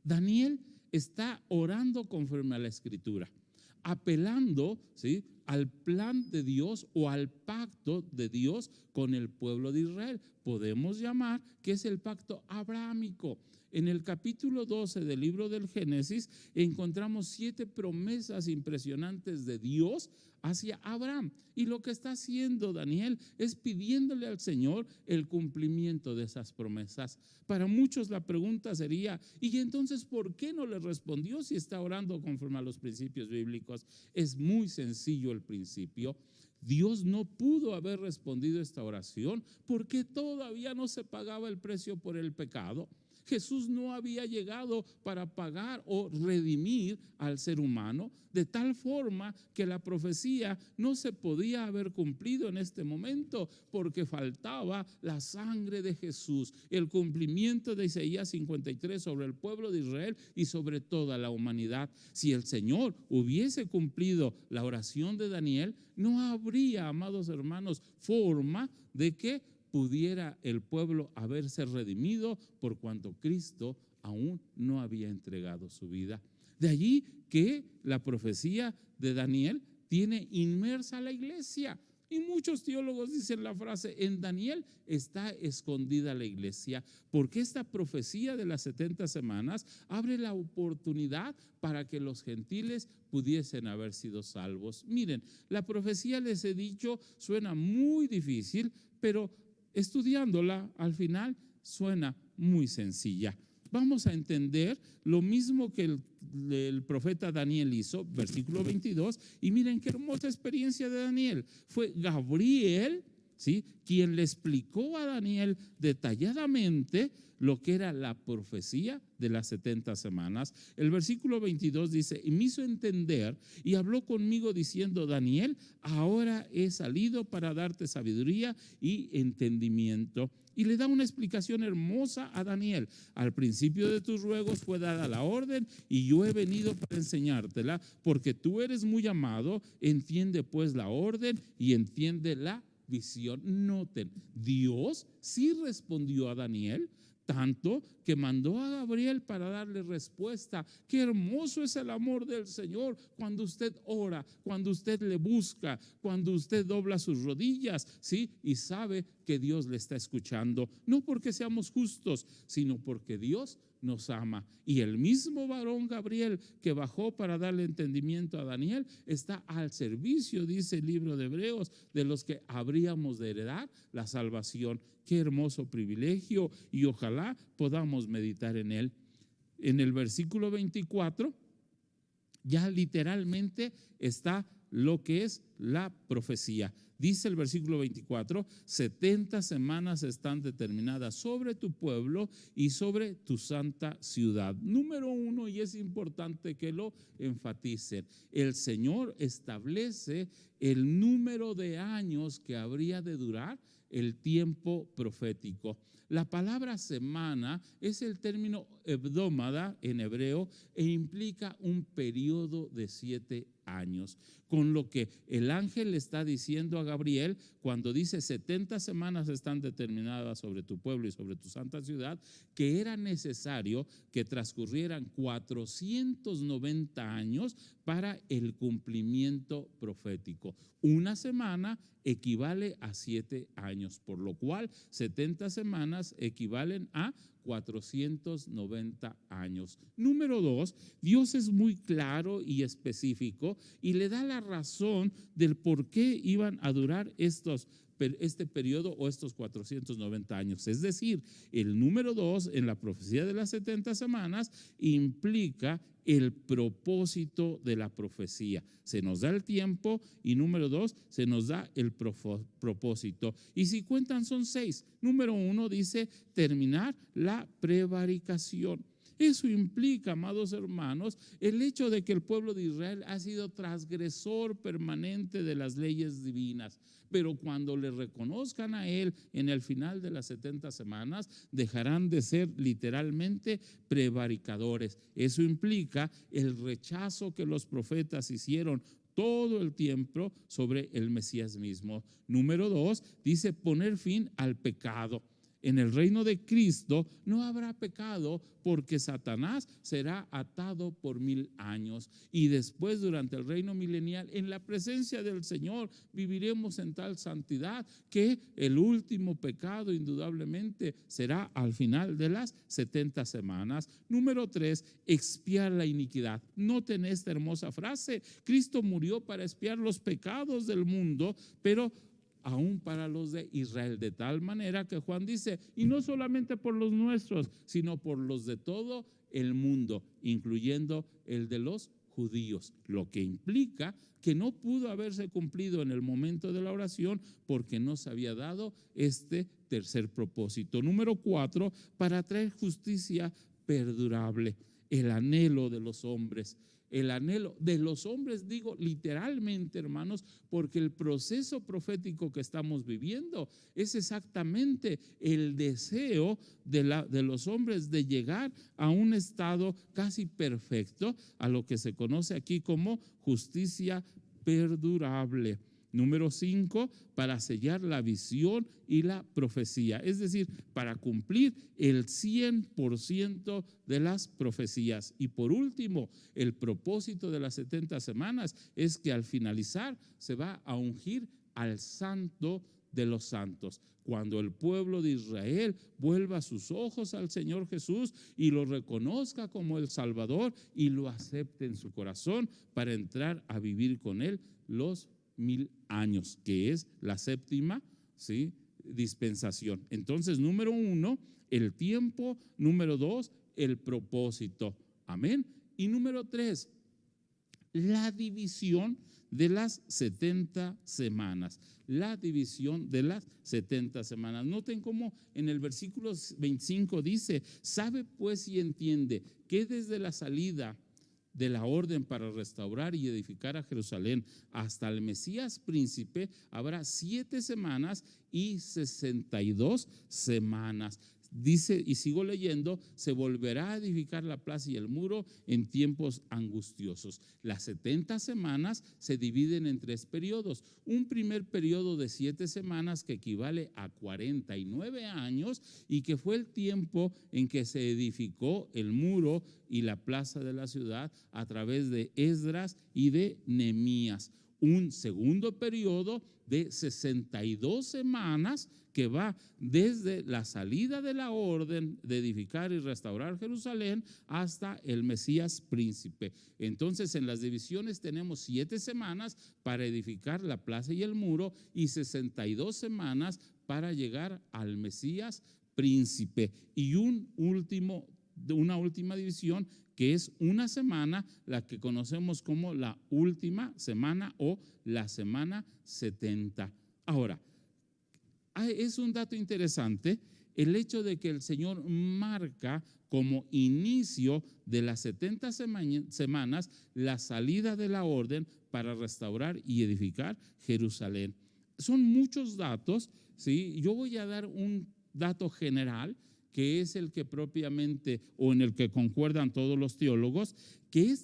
Daniel está orando conforme a la Escritura, apelando, ¿sí?, al plan de Dios o al pacto de Dios con el pueblo de Israel. Podemos llamar que es el pacto abrahámico. En el capítulo 12 del libro del Génesis encontramos 7 promesas impresionantes de Dios hacia Abraham, y lo que está haciendo Daniel es pidiéndole al Señor el cumplimiento de esas promesas. Para muchos la pregunta sería: ¿y entonces por qué no le respondió si está orando conforme a los principios bíblicos? Es muy sencillo el principio. Dios no pudo haber respondido esta oración porque todavía no se pagaba el precio por el pecado. Jesús no había llegado para pagar o redimir al ser humano, de tal forma que la profecía no se podía haber cumplido en este momento porque faltaba la sangre de Jesús, el cumplimiento de Isaías 53 sobre el pueblo de Israel y sobre toda la humanidad. Si el Señor hubiese cumplido la oración de Daniel, no habría, amados hermanos, forma de que pudiera el pueblo haberse redimido, por cuanto Cristo aún no había entregado su vida. De allí que la profecía de Daniel tiene inmersa a la iglesia. Y muchos teólogos dicen la frase: en Daniel está escondida la iglesia, porque esta profecía de las 70 semanas abre la oportunidad para que los gentiles pudiesen haber sido salvos. Miren, la profecía, les he dicho, suena muy difícil, pero estudiándola al final suena muy sencilla. Vamos a entender lo mismo que el profeta Daniel hizo, versículo 22, y miren qué hermosa experiencia de Daniel. Fue Gabriel, ¿sí?, quien le explicó a Daniel detalladamente lo que era la profecía de las 70 semanas. El versículo 22 dice: y me hizo entender y habló conmigo diciendo: Daniel, ahora he salido para darte sabiduría y entendimiento. Y le da una explicación hermosa a Daniel. Al principio de tus ruegos fue dada la orden, y yo he venido para enseñártela, porque tú eres muy amado. Entiende pues la orden y entiende la visión. Noten, Dios sí respondió a Daniel, tanto que mandó a Gabriel para darle respuesta. Qué hermoso es el amor del Señor cuando usted ora, cuando usted le busca, cuando usted dobla sus rodillas, ¿sí?, y sabe que Dios le está escuchando, no porque seamos justos, sino porque Dios nos ama. Y el mismo varón Gabriel que bajó para darle entendimiento a Daniel está al servicio, dice el libro de Hebreos, de los que habríamos de heredar la salvación. Qué hermoso privilegio, y ojalá podamos meditar en él. En el versículo 24 ya literalmente está lo que es la profecía. Dice el versículo 24: 70 semanas están determinadas sobre tu pueblo y sobre tu santa ciudad. Número uno, y es importante que lo enfaticen, el Señor establece el número de años que habría de durar el tiempo profético. La palabra semana es el término hebdómada en hebreo e implica un periodo de 7 años. Con lo que el ángel le está diciendo a Gabriel cuando dice 70 semanas están determinadas sobre tu pueblo y sobre tu santa ciudad, que era necesario que transcurrieran 490 años para el cumplimiento profético. Una semana equivale a 7 años, por lo cual 70 semanas equivalen a 490 años. Número 2, Dios es muy claro y específico y le da la razón del por qué iban a durar este periodo o estos 490 años. Es decir, el número 2 en la profecía de las 70 semanas implica el propósito de la profecía. Se nos da el tiempo y número 2 se nos da el propósito. Y si cuentan son 6. Número 1 dice terminar la prevaricación. Eso implica, amados hermanos, el hecho de que el pueblo de Israel ha sido transgresor permanente de las leyes divinas. Pero cuando le reconozcan a él en el final de las 70 semanas, dejarán de ser literalmente prevaricadores. Eso implica el rechazo que los profetas hicieron todo el tiempo sobre el Mesías mismo. Número 2, dice poner fin al pecado. En el reino de Cristo no habrá pecado porque Satanás será atado por 1000 años. Y después, durante el reino milenial, en la presencia del Señor, viviremos en tal santidad que el último pecado indudablemente será al final de las 70 semanas. Número 3, expiar la iniquidad. Noten esta hermosa frase: Cristo murió para expiar los pecados del mundo, pero aún para los de Israel, de tal manera que Juan dice, y no solamente por los nuestros, sino por los de todo el mundo, incluyendo el de los judíos, lo que implica que no pudo haberse cumplido en el momento de la oración porque no se había dado este tercer propósito. Número 4, para traer justicia perdurable, el anhelo de los hombres. El anhelo de los hombres, digo literalmente, hermanos, porque el proceso profético que estamos viviendo es exactamente el deseo de los hombres de llegar a un estado casi perfecto, a lo que se conoce aquí como justicia perdurable. Número 5, para sellar la visión y la profecía, es decir, para cumplir el 100% de las profecías. Y por último, el propósito de las 70 semanas es que al finalizar se va a ungir al Santo de los santos. Cuando el pueblo de Israel vuelva sus ojos al Señor Jesús y lo reconozca como el Salvador y lo acepte en su corazón para entrar a vivir con Él los 1000 años, que es la séptima, ¿sí?, dispensación. Entonces, número 1, el tiempo. Número 2, el propósito. Amén. Y número 3, la división de las 70 semanas. La división de las 70 semanas. Noten cómo en el versículo 25 dice: sabe pues y entiende que desde la salida de la orden para restaurar y edificar a Jerusalén hasta el Mesías príncipe habrá 7 semanas y 62 semanas. Dice, y sigo leyendo, se volverá a edificar la plaza y el muro en tiempos angustiosos. Las 70 semanas se dividen en 3 periodos. Un primer periodo de 7 semanas que equivale a 49 años y que fue el tiempo en que se edificó el muro y la plaza de la ciudad a través de Esdras y de Nehemías. Un segundo periodo de 62 semanas que va desde la salida de la orden de edificar y restaurar Jerusalén hasta el Mesías príncipe. Entonces, en las divisiones tenemos 7 semanas para edificar la plaza y el muro y 62 semanas para llegar al Mesías príncipe. Y una última división que es una semana, la que conocemos como la última semana o la semana 70. Ahora, es un dato interesante el hecho de que el Señor marca como inicio de las 70 semanas la salida de la orden para restaurar y edificar Jerusalén. Son muchos datos, ¿sí? Yo voy a dar un dato general, que es el que propiamente o en el que concuerdan todos los teólogos, que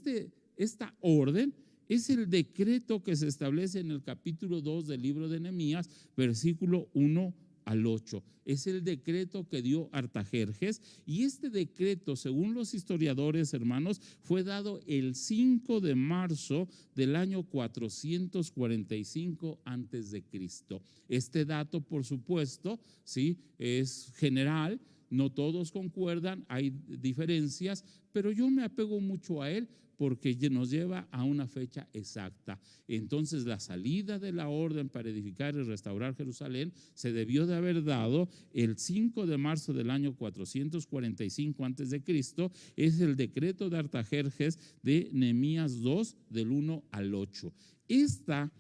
esta orden es el decreto que se establece en el capítulo 2 del libro de Nehemías, versículo 1 al 8. Es el decreto que dio Artajerjes, y este decreto, según los historiadores, hermanos, fue dado el 5 de marzo del año 445 antes de Cristo. Este dato, por supuesto, ¿sí?, es general. No todos concuerdan, hay diferencias, pero yo me apego mucho a él porque nos lleva a una fecha exacta. Entonces, la salida de la orden para edificar y restaurar Jerusalén se debió de haber dado el 5 de marzo del año 445 antes de Cristo. Es el decreto de Artajerjes de Nehemías 2 del 1 al 8. Esta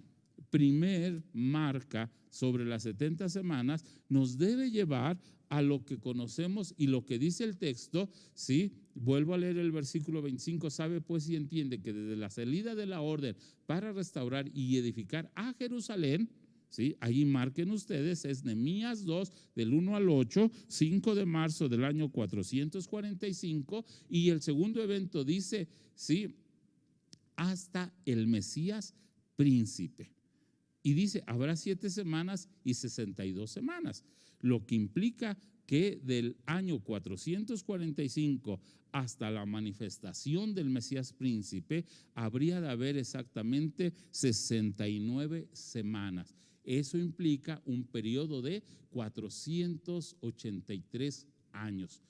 primer marca sobre las 70 semanas nos debe llevar a lo que conocemos y lo que dice el texto, ¿sí? Vuelvo a leer el versículo 25, sabe pues y entiende que desde la salida de la orden para restaurar y edificar a Jerusalén, ¿sí?, allí marquen ustedes, es Nehemías 2 del 1 al 8, 5 de marzo del año 445, y el segundo evento dice, ¿sí?, hasta el Mesías príncipe. Y dice, habrá 7 semanas y 62 semanas, lo que implica que del año 445 hasta la manifestación del Mesías príncipe habría de haber exactamente 69 semanas. Eso implica un periodo de 483 años.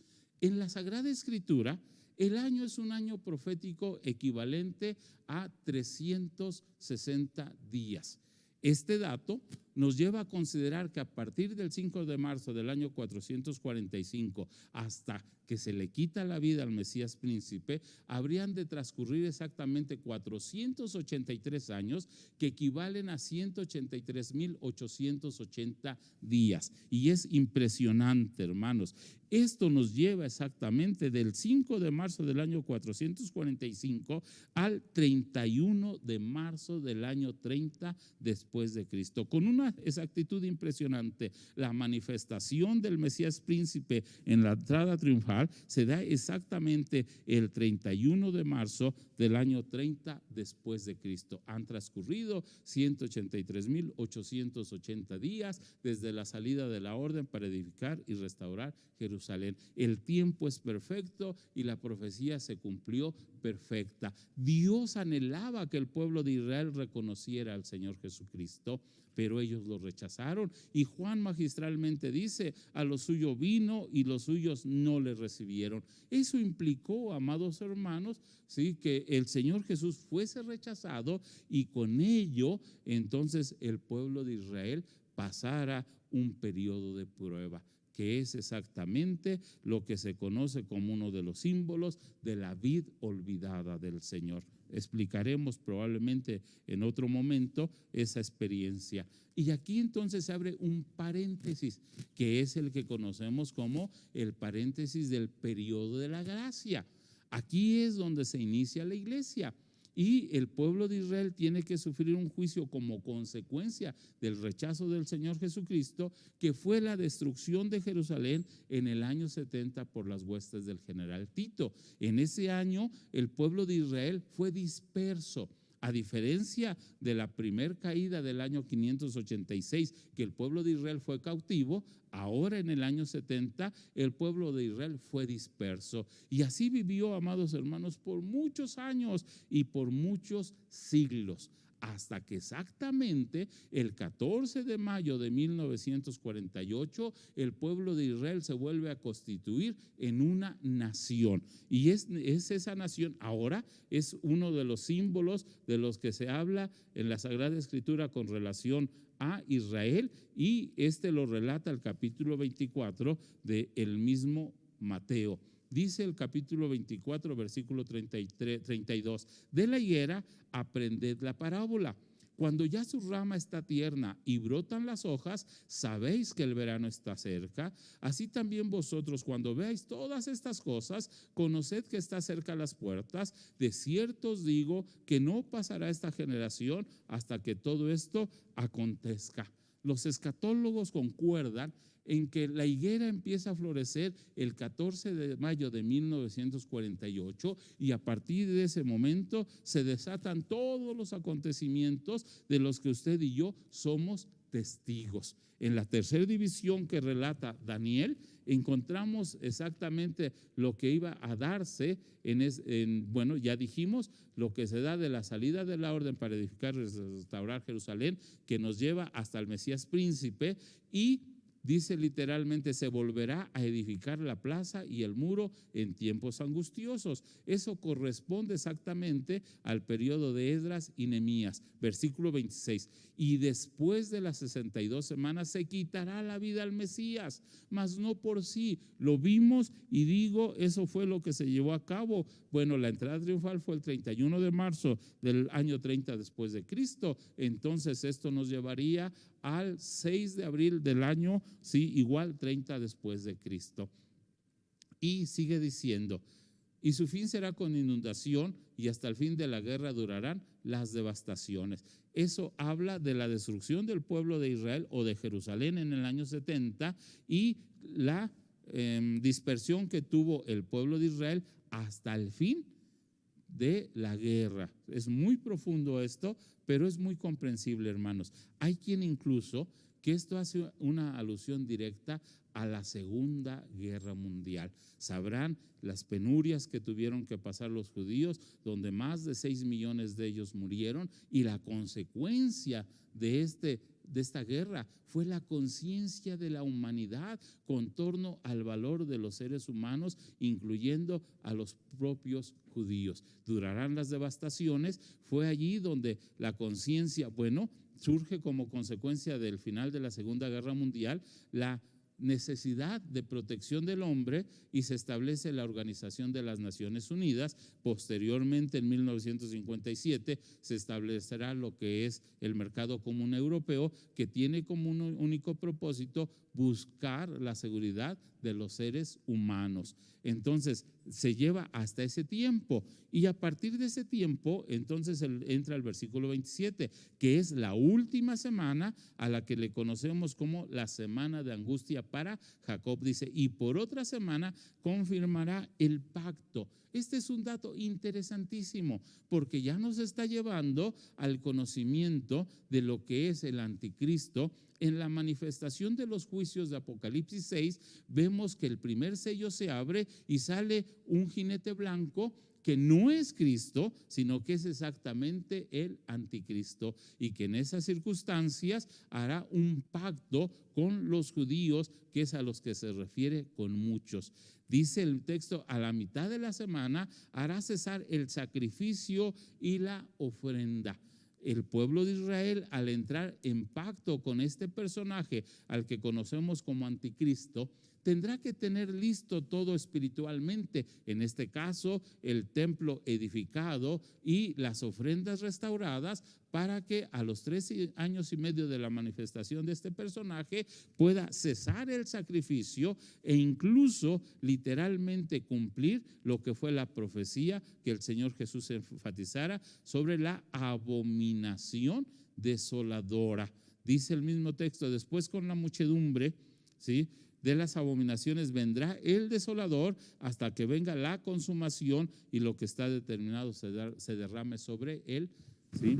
En la Sagrada Escritura, el año es un año profético equivalente a 360 días. Este dato nos lleva a considerar que a partir del 5 de marzo del año 445 hasta que se le quita la vida al Mesías príncipe, habrían de transcurrir exactamente 483 años, que equivalen a 183.880 días. Y es impresionante, hermanos. Esto nos lleva exactamente del 5 de marzo del año 445 al 31 de marzo del año 30 después de Cristo, con una una exactitud impresionante. La manifestación del Mesías príncipe en la entrada triunfal se da exactamente el 31 de marzo del año 30 después de Cristo. Han transcurrido 183.880 días desde la salida de la orden para edificar y restaurar Jerusalén. El tiempo es perfecto y la profecía se cumplió perfecta. Dios anhelaba que el pueblo de Israel reconociera al Señor Jesucristo, pero ellos lo rechazaron. Y Juan magistralmente dice: a lo suyo vino y los suyos no le recibieron. Eso implicó, amados hermanos, ¿sí?, que el Señor Jesús fuese rechazado y con ello entonces el pueblo de Israel pasara un periodo de prueba, que es exactamente lo que se conoce como uno de los símbolos de la vid olvidada del Señor. Explicaremos probablemente en otro momento esa experiencia. Y aquí entonces se abre un paréntesis, que es el que conocemos como el paréntesis del periodo de la gracia. Aquí es donde se inicia la iglesia. Y el pueblo de Israel tiene que sufrir un juicio como consecuencia del rechazo del Señor Jesucristo, que fue la destrucción de Jerusalén en el año 70 por las huestes del general Tito. En ese año el pueblo de Israel fue disperso. A diferencia de la primer caída del año 586, que el pueblo de Israel fue cautivo, ahora en el año 70 el pueblo de Israel fue disperso. Y así vivió, amados hermanos, por muchos años y por muchos siglos, hasta que exactamente el 14 de mayo de 1948 el pueblo de Israel se vuelve a constituir en una nación. Y es esa nación, ahora es uno de los símbolos de los que se habla en la Sagrada Escritura con relación a Israel, y lo relata el capítulo 24 del mismo Mateo. Dice el capítulo 24, versículo 32: de la higuera aprended la parábola. Cuando ya su rama está tierna y brotan las hojas, sabéis que el verano está cerca. Así también vosotros, cuando veáis todas estas cosas, conoced que está cerca las puertas. De cierto os digo que no pasará esta generación hasta que todo esto acontezca. Los escatólogos concuerdan en que la higuera empieza a florecer el 14 de mayo de 1948, y a partir de ese momento se desatan todos los acontecimientos de los que usted y yo somos testigos. En la tercera división que relata Daniel encontramos exactamente lo que iba a darse bueno, ya dijimos lo que se da de la salida de la orden para edificar y restaurar Jerusalén, que nos lleva hasta el Mesías príncipe, y dice literalmente: se volverá a edificar la plaza y el muro en tiempos angustiosos. Eso corresponde exactamente al periodo de Esdras y Nehemías. Versículo 26: y después de las 62 semanas se quitará la vida al Mesías, mas no por sí. Lo vimos y digo, eso fue lo que se llevó a cabo. Bueno, la entrada triunfal fue el 31 de marzo del año 30 después de Cristo. Entonces esto nos llevaría al 6 de abril del año, sí, igual 30 después de Cristo. Y sigue diciendo: y su fin será con inundación, y hasta el fin de la guerra durarán las devastaciones. Eso habla de la destrucción del pueblo de Israel o de Jerusalén en el año 70 y la dispersión que tuvo el pueblo de Israel hasta el fin de la guerra. Es muy profundo esto, pero es muy comprensible, hermanos. Hay quien incluso que esto hace una alusión directa a la Segunda Guerra Mundial. Sabrán las penurias que tuvieron que pasar los judíos, donde más de 6 millones de ellos murieron, y la consecuencia de esta guerra fue la conciencia de la humanidad con torno al valor de los seres humanos, incluyendo a los propios judíos. Durarán las devastaciones. Fue allí donde la conciencia, bueno, surge como consecuencia del final de la Segunda Guerra Mundial, la necesidad de protección del hombre, y se establece la Organización de las Naciones Unidas. Posteriormente, en 1957, se establecerá lo que es el Mercado Común Europeo, que tiene como un único propósito buscar la seguridad de los seres humanos. Entonces, se lleva hasta ese tiempo. Y a partir de ese tiempo, entonces entra el versículo 27, que es la última semana a la que le conocemos como la semana de angustia para Jacob. Dice, y por otra semana confirmará el pacto. Este es un dato interesantísimo, porque ya nos está llevando al conocimiento de lo que es el anticristo. En la manifestación de los juicios de Apocalipsis 6, vemos que el primer sello se abre y sale un jinete blanco que no es Cristo, sino que es exactamente el anticristo, y que en esas circunstancias hará un pacto con los judíos, que es a los que se refiere con muchos. Dice el texto, a la mitad de la semana hará cesar el sacrificio y la ofrenda. El pueblo de Israel, al entrar en pacto con este personaje al que conocemos como anticristo, tendrá que tener listo todo espiritualmente, en este caso el templo edificado y las ofrendas restauradas, para que a los 3 años y medio de la manifestación de este personaje pueda cesar el sacrificio e incluso literalmente cumplir lo que fue la profecía que el Señor Jesús enfatizara sobre la abominación desoladora. Dice el mismo texto, después con la muchedumbre, ¿sí?, de las abominaciones vendrá el desolador hasta que venga la consumación y lo que está determinado se derrame sobre él, ¿sí?,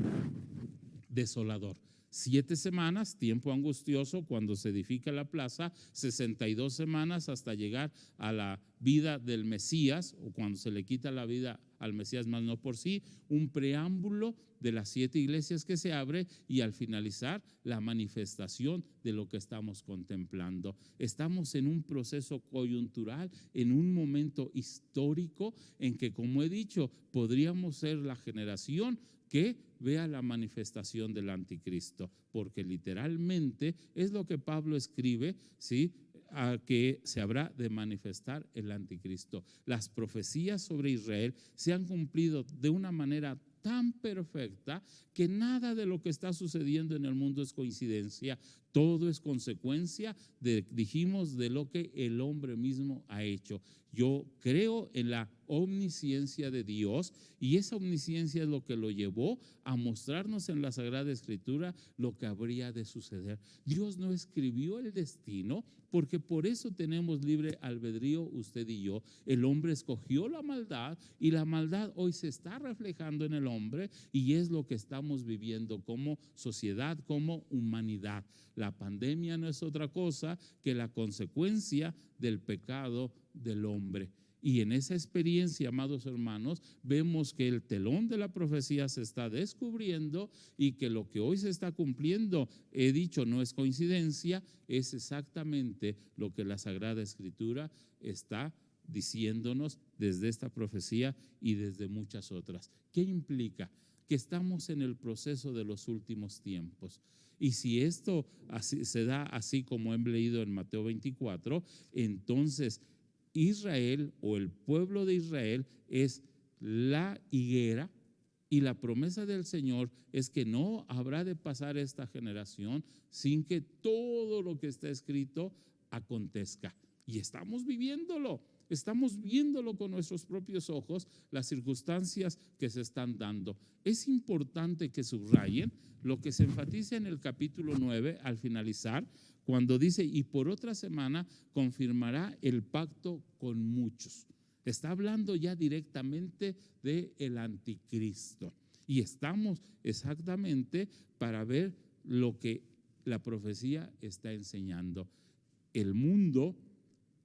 desolador. 7 semanas, tiempo angustioso cuando se edifica la plaza, 62 semanas hasta llegar a la vida del Mesías, o cuando se le quita la vida al Mesías, más no por sí, un preámbulo de las 7 iglesias que se abre, y al finalizar la manifestación de lo que estamos contemplando. Estamos en un proceso coyuntural, en un momento histórico en que, como he dicho, podríamos ser la generación que vea la manifestación del anticristo, porque literalmente es lo que Pablo escribe, ¿sí?, a que se habrá de manifestar el anticristo. Las profecías sobre Israel se han cumplido de una manera tan perfecta que nada de lo que está sucediendo en el mundo es coincidencia, todo es consecuencia dijimos, de lo que el hombre mismo ha hecho. Yo creo en la omnisciencia de Dios, y esa omnisciencia es lo que lo llevó a mostrarnos en la Sagrada Escritura lo que habría de suceder. Dios no escribió el destino, porque por eso tenemos libre albedrío usted y yo. El hombre escogió la maldad, y la maldad hoy se está reflejando en el hombre, y es lo que estamos viviendo como sociedad, como humanidad. La pandemia no es otra cosa que la consecuencia del pecado del hombre. Y en esa experiencia, amados hermanos, vemos que el telón de la profecía se está descubriendo, y que lo que hoy se está cumpliendo, he dicho, no es coincidencia, es exactamente lo que la Sagrada Escritura está diciéndonos desde esta profecía y desde muchas otras. ¿Qué implica? Que estamos en el proceso de los últimos tiempos. Y si esto así, se da así como he leído en Mateo 24, entonces Israel, o el pueblo de Israel, es la higuera, y la promesa del Señor es que no habrá de pasar esta generación sin que todo lo que está escrito acontezca. Y estamos viviéndolo. Estamos viéndolo con nuestros propios ojos, las circunstancias que se están dando. Es importante que subrayen lo que se enfatiza en el capítulo 9 al finalizar, cuando dice, y por otra semana confirmará el pacto con muchos. Está hablando ya directamente del anticristo. Y estamos exactamente para ver lo que la profecía está enseñando. El mundo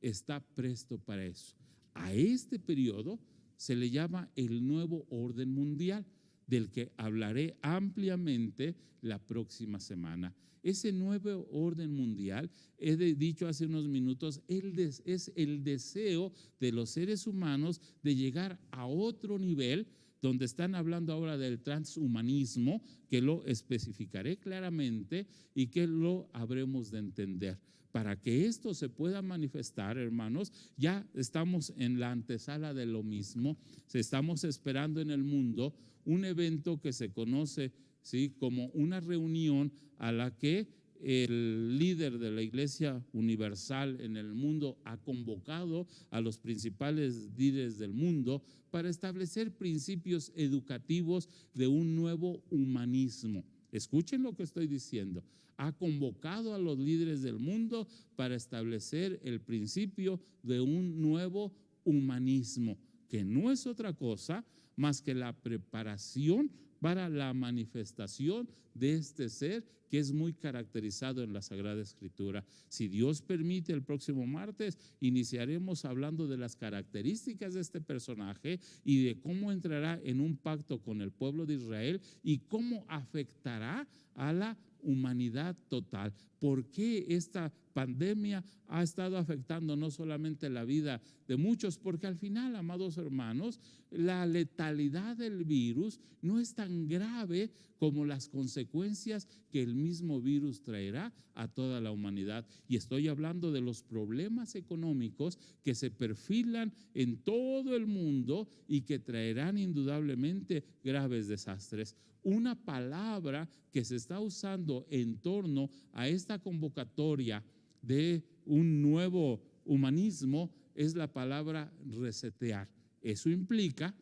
está presto para eso. A este periodo se le llama el nuevo orden mundial, del que hablaré ampliamente la próxima semana. Ese nuevo orden mundial, he dicho hace unos minutos, es el deseo de los seres humanos de llegar a otro nivel, donde están hablando ahora del transhumanismo, que lo especificaré claramente y que lo habremos de entender. Para que esto se pueda manifestar, hermanos, ya estamos en la antesala de lo mismo. Estamos esperando en el mundo un evento que se conoce, ¿sí?, como una reunión a la que el líder de la Iglesia Universal en el mundo ha convocado a los principales líderes del mundo para establecer principios educativos de un nuevo humanismo. Escuchen lo que estoy diciendo. Ha convocado a los líderes del mundo para establecer el principio de un nuevo humanismo, que no es otra cosa más que la preparación para la manifestación de este ser que es muy caracterizado en la Sagrada Escritura. Si Dios permite, el próximo martes iniciaremos hablando de las características de este personaje y de cómo entrará en un pacto con el pueblo de Israel y cómo afectará a la humanidad total. ¿Por qué esta pandemia ha estado afectando no solamente la vida de muchos? Porque al final, amados hermanos, la letalidad del virus no es tan grave como las consecuencias que el mismo virus traerá a toda la humanidad. Y estoy hablando de los problemas económicos que se perfilan en todo el mundo y que traerán indudablemente graves desastres. Una palabra que se está usando en torno a esta convocatoria de un nuevo humanismo es la palabra resetear. Eso implica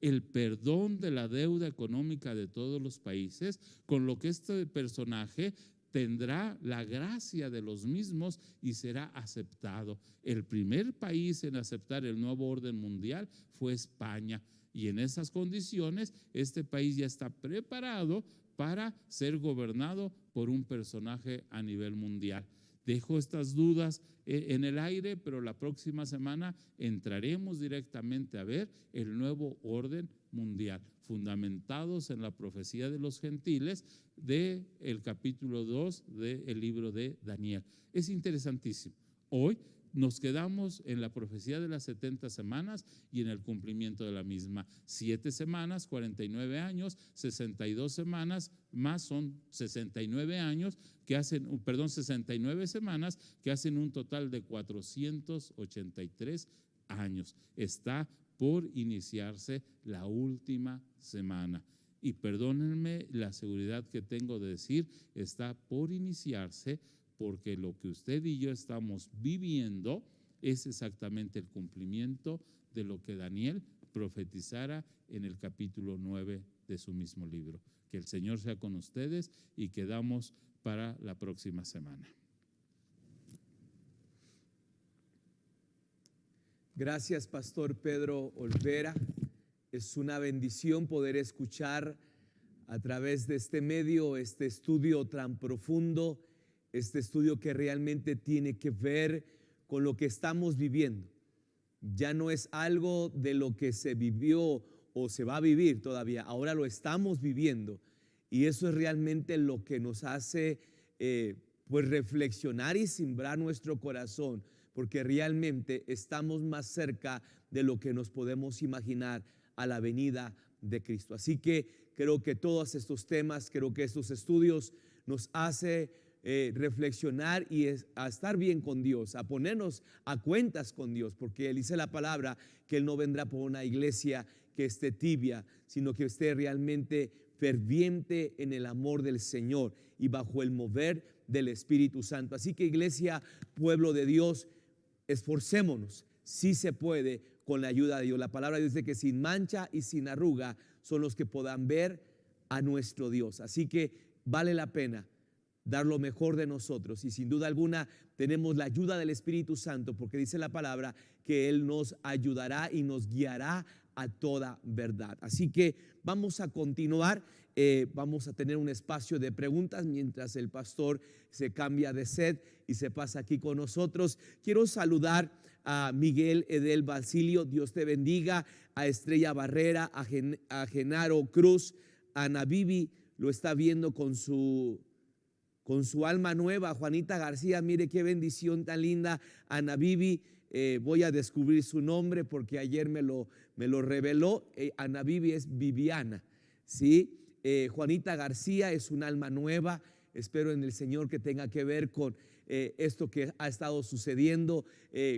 el perdón de la deuda económica de todos los países, con lo que este personaje tendrá la gracia de los mismos y será aceptado. El primer país en aceptar el nuevo orden mundial fue España. Y en esas condiciones, este país ya está preparado para ser gobernado por un personaje a nivel mundial. Dejo estas dudas en el aire, pero la próxima semana entraremos directamente a ver el nuevo orden mundial, fundamentados en la profecía de los gentiles del capítulo 2 del libro de Daniel. Es interesantísimo. Hoy nos quedamos en la profecía de las 70 semanas y en el cumplimiento de la misma. 7 semanas, 49 años, 62 semanas más son 69 años que hacen, 69 semanas que hacen un total de 483 años. Está por iniciarse la última semana. Y perdónenme la seguridad que tengo de decir, está por iniciarse porque lo que usted y yo estamos viviendo es exactamente el cumplimiento de lo que Daniel profetizara en el capítulo 9 de su mismo libro. Que el Señor sea con ustedes y quedamos para la próxima semana. Gracias, Pastor Pedro Olvera. Es una bendición poder escuchar a través de este medio este estudio tan profundo, este estudio que realmente tiene que ver con lo que estamos viviendo. Ya no es algo de lo que se vivió o se va a vivir todavía, ahora lo estamos viviendo. Y eso es realmente lo que nos hace pues reflexionar y simbrar nuestro corazón, porque realmente estamos más cerca de lo que nos podemos imaginar a la venida de Cristo. Así que creo que todos estos temas, creo que estos estudios nos hace reflexionar y a estar bien con Dios, a ponernos a cuentas con Dios, porque Él dice la palabra que Él no vendrá por una iglesia que esté tibia, sino que esté realmente ferviente en el amor del Señor y bajo el mover del Espíritu Santo. Así que, iglesia, pueblo de Dios, esforcémonos, si se puede, con la ayuda de Dios. La palabra dice que sin mancha y sin arruga son los que puedan ver a nuestro Dios. Así que vale la pena dar lo mejor de nosotros, y sin duda alguna tenemos la ayuda del Espíritu Santo, porque dice la palabra que Él nos ayudará y nos guiará a toda verdad. Así que vamos a continuar, vamos a tener un espacio de preguntas mientras el pastor se cambia de set y se pasa aquí con nosotros. Quiero saludar a Miguel Edel Basilio, Dios te bendiga, a Estrella Barrera, a Genaro Cruz, a Ana Bibi, lo está viendo con su alma nueva. Juanita García, mire qué bendición tan linda. Ana Bibi, voy a descubrir su nombre porque ayer me lo reveló. Ana Bibi es Viviana, ¿sí? Juanita García es un alma nueva. Espero en el Señor que tenga que ver con esto que ha estado sucediendo.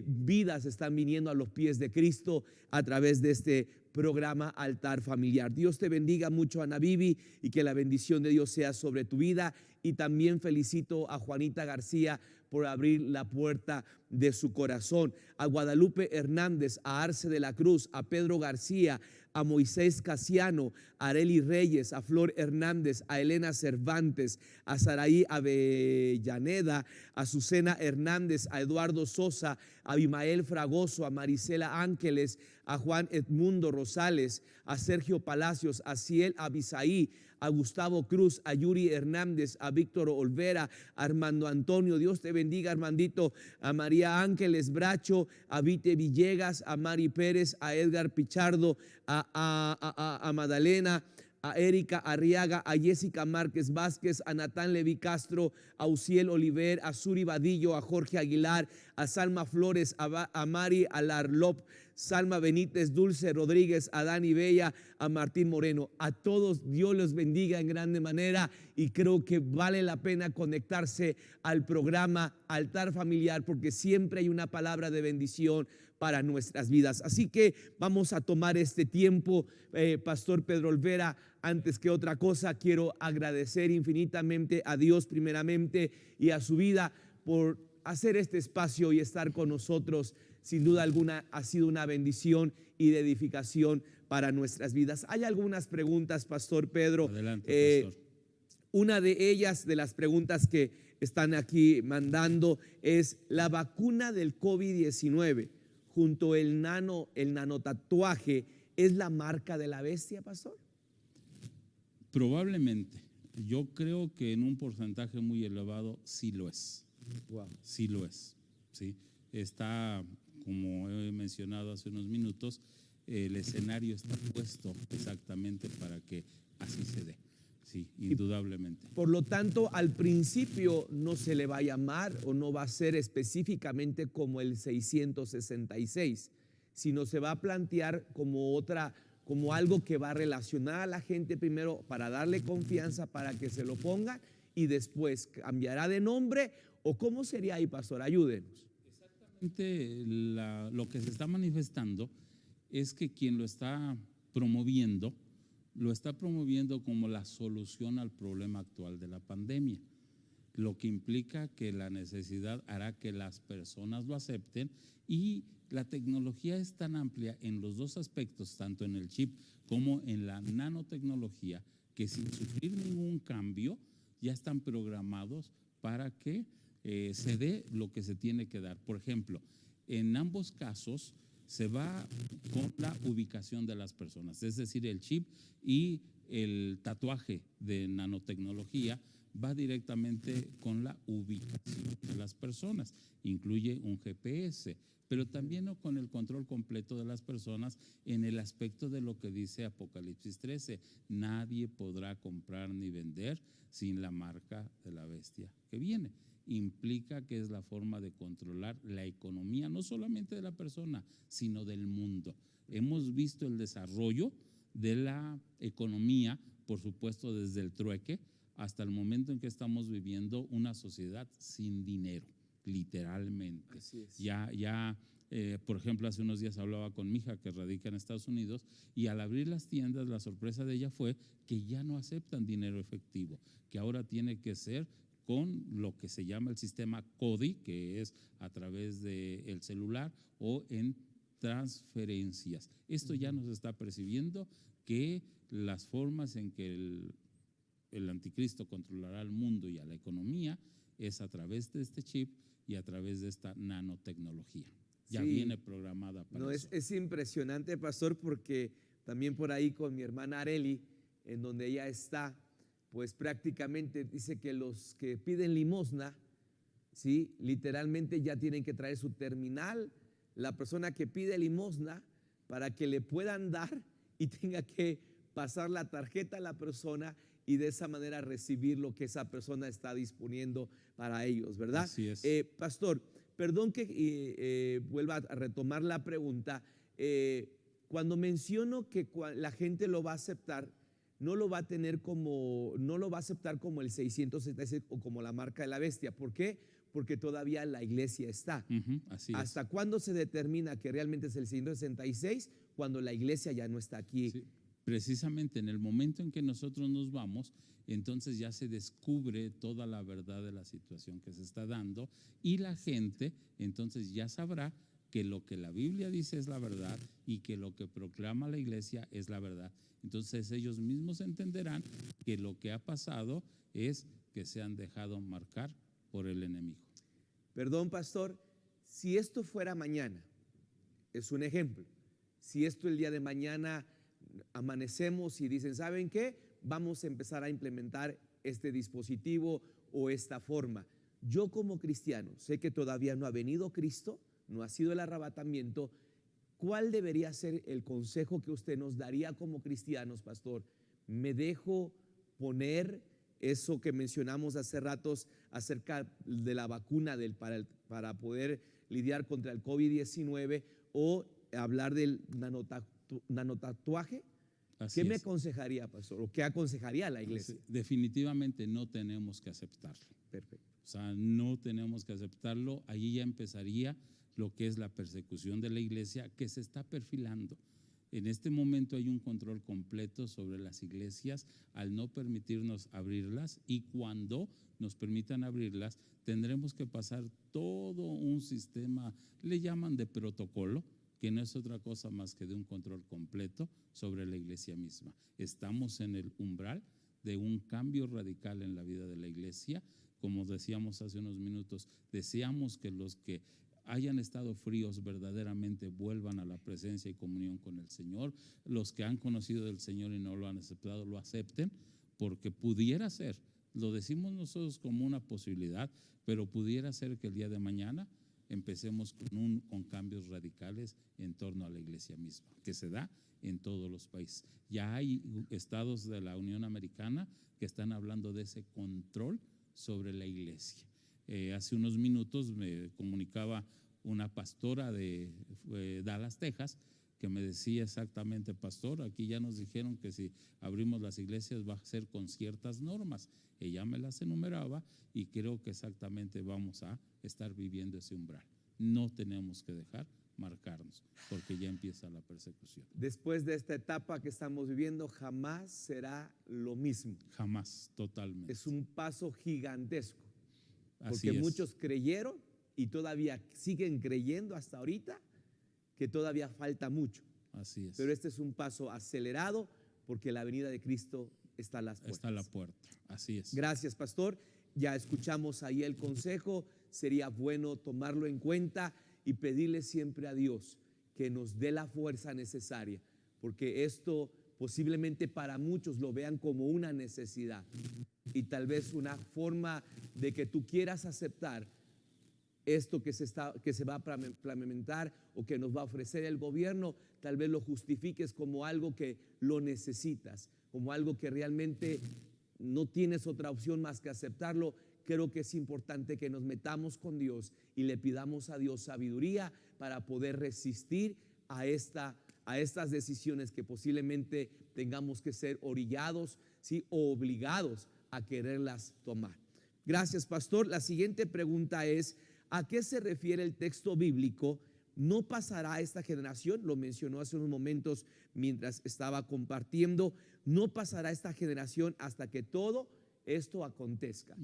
Vidas están viniendo a los pies de Cristo a través de este programa Altar Familiar. Dios te bendiga mucho, Ana Vivi, y que la bendición de Dios sea sobre tu vida. Y también felicito a Juanita García por abrir la puerta de su corazón, a Guadalupe Hernández, a Arce de la Cruz, a Pedro García, a Moisés Casiano, a Areli Reyes, a Flor Hernández, a Elena Cervantes, a Saraí Avellaneda, a Susana Hernández, a Eduardo Sosa, a Abimael Fragoso, a Marisela Ángeles, a Juan Edmundo Rosales, a Sergio Palacios, a Ciel Abisaí, a Gustavo Cruz, a Yuri Hernández, a Víctor Olvera, a Armando Antonio. Dios te bendiga, Armandito, a María Ángeles Bracho, a Vite Villegas, a Mari Pérez, a Edgar Pichardo, a Madalena, a Erika Arriaga, a Jessica Márquez Vázquez, a Natán Levi Castro, a Uciel Oliver, a Suri Vadillo, a Jorge Aguilar, a Salma Flores, a Mari Alarlop, Salma Benítez, Dulce Rodríguez, a Dani Bella, a Martín Moreno. A todos Dios los bendiga en grande manera, y creo que vale la pena conectarse al programa Altar Familiar, porque siempre hay una palabra de bendición para nuestras vidas. Así que vamos a tomar este tiempo. Pastor Pedro Olvera, antes que otra cosa quiero agradecer infinitamente a Dios primeramente y a su vida por hacer este espacio y estar con nosotros. Sin duda alguna ha sido una bendición y de edificación para nuestras vidas. Hay algunas preguntas, Pastor Pedro. Adelante, pastor. Una de ellas, de las preguntas que están aquí mandando, es la vacuna del COVID-19 junto el nanotatuaje, ¿es la marca de la bestia, pastor? Probablemente. Yo creo que en un porcentaje muy elevado sí lo es. Wow. Sí lo es. ¿Sí? Está, como he mencionado hace unos minutos, el escenario está puesto exactamente para que así se dé. Sí, indudablemente. Por lo tanto, al principio no se le va a llamar o no va a ser específicamente como el 666, sino se va a plantear como algo que va a relacionar a la gente primero para darle confianza para que se lo pongan, y después cambiará de nombre. ¿O cómo sería ahí, pastor? Ayúdenos. Exactamente, lo que se está manifestando es que quien lo está promoviendo como la solución al problema actual de la pandemia, lo que implica que la necesidad hará que las personas lo acepten, y la tecnología es tan amplia en los dos aspectos, tanto en el chip como en la nanotecnología, que sin sufrir ningún cambio ya están programados para que se dé lo que se tiene que dar. Por ejemplo, en ambos casos se va con la ubicación de las personas, es decir, el chip y el tatuaje de nanotecnología va directamente con la ubicación de las personas, incluye un GPS, pero también con el control completo de las personas en el aspecto de lo que dice Apocalipsis 13, nadie podrá comprar ni vender sin la marca de la bestia que viene. Implica que es la forma de controlar la economía, no solamente de la persona, sino del mundo. Hemos visto el desarrollo de la economía, por supuesto, desde el trueque hasta el momento en que estamos viviendo una sociedad sin dinero, literalmente. Así es. Por ejemplo, hace unos días hablaba con mi hija que radica en Estados Unidos, y al abrir las tiendas, la sorpresa de ella fue que ya no aceptan dinero efectivo, que ahora tiene que ser con lo que se llama el sistema CODI, que es a través del celular o en transferencias. Esto ya nos está percibiendo que las formas en que el anticristo controlará al mundo y a la economía es a través de este chip y a través de esta nanotecnología. Ya Sí. viene programada para No, eso. es impresionante, pastor, porque también por ahí con mi hermana Areli, en donde ella está, pues prácticamente dice que los que piden limosna, ¿sí?, literalmente ya tienen que traer su terminal, la persona que pide limosna, para que le puedan dar y tenga que pasar la tarjeta a la persona y de esa manera recibir lo que esa persona está disponiendo para ellos, ¿verdad? Así es. Pastor, perdón que vuelva a retomar la pregunta. Cuando menciono que la gente lo va a aceptar, no lo va a aceptar como el 666 o como la marca de la bestia. ¿Por qué? Porque todavía la iglesia está. Así es. ¿Hasta cuándo se determina que realmente es el 666? Cuando la iglesia ya no está aquí. Sí, precisamente en el momento en que nosotros nos vamos, entonces ya se descubre toda la verdad de la situación que se está dando y la gente entonces ya sabrá que lo que la Biblia dice es la verdad y que lo que proclama la iglesia es la verdad. Entonces ellos mismos entenderán que lo que ha pasado es que se han dejado marcar por el enemigo. Perdón, pastor, si esto fuera mañana, es un ejemplo. Si esto el día de mañana amanecemos y dicen, ¿saben qué? Vamos a empezar a implementar este dispositivo o esta forma. Yo como cristiano, sé que todavía no ha venido Cristo, no ha sido el arrebatamiento. ¿Cuál debería ser el consejo que usted nos daría como cristianos, pastor? ¿Me dejo poner eso que mencionamos hace ratos acerca de la vacuna para poder lidiar contra el COVID-19 o hablar del nanotatuaje? Así ¿Qué me es. aconsejaría, pastor? ¿O qué aconsejaría la iglesia? Definitivamente no tenemos que aceptarlo. Perfecto. O sea, no tenemos que aceptarlo. Allí ya empezaría lo que es la persecución de la iglesia que se está perfilando. En este momento hay un control completo sobre las iglesias al no permitirnos abrirlas, y cuando nos permitan abrirlas tendremos que pasar todo un sistema, le llaman de protocolo, que no es otra cosa más que de un control completo sobre la iglesia misma. Estamos en el umbral de un cambio radical en la vida de la iglesia. Como decíamos hace unos minutos, deseamos que los que hayan estado fríos verdaderamente vuelvan a la presencia y comunión con el Señor. Los que han conocido del Señor y no lo han aceptado, lo acepten, porque pudiera ser, lo decimos nosotros como una posibilidad, pero pudiera ser que el día de mañana empecemos con cambios radicales en torno a la iglesia misma, que se da en todos los países. Ya hay estados de la Unión Americana que están hablando de ese control sobre la iglesia. Hace unos minutos me comunicaba una pastora de Dallas, Texas, que me decía exactamente, pastor, aquí ya nos dijeron que si abrimos las iglesias va a ser con ciertas normas. Ella me las enumeraba y creo que exactamente vamos a estar viviendo ese umbral. No tenemos que dejar marcarnos, porque ya empieza la persecución. Después de esta etapa que estamos viviendo, jamás será lo mismo. Jamás, totalmente. Es un paso gigantesco. Así Porque es. muchos creyeron y todavía siguen creyendo hasta ahorita que todavía falta mucho. Así es. Pero este es un paso acelerado porque la venida de Cristo está a las puertas. Está a la puerta, así es. Gracias, pastor. Ya escuchamos ahí el consejo. Sería bueno tomarlo en cuenta y pedirle siempre a Dios que nos dé la fuerza necesaria, porque esto posiblemente para muchos lo vean como una necesidad y tal vez una forma de que tú quieras aceptar esto que se va a implementar o que nos va a ofrecer el gobierno, tal vez lo justifiques como algo que lo necesitas, como algo que realmente no tienes otra opción más que aceptarlo. Creo que es importante que nos metamos con Dios y le pidamos a Dios sabiduría para poder resistir a estas decisiones que posiblemente tengamos que ser orillados, ¿sí?, o obligados a quererlas tomar. Gracias, pastor. La siguiente pregunta es, ¿a qué se refiere el texto bíblico? No pasará esta generación, lo mencionó hace unos momentos mientras estaba compartiendo, no pasará esta generación hasta que todo esto acontezca.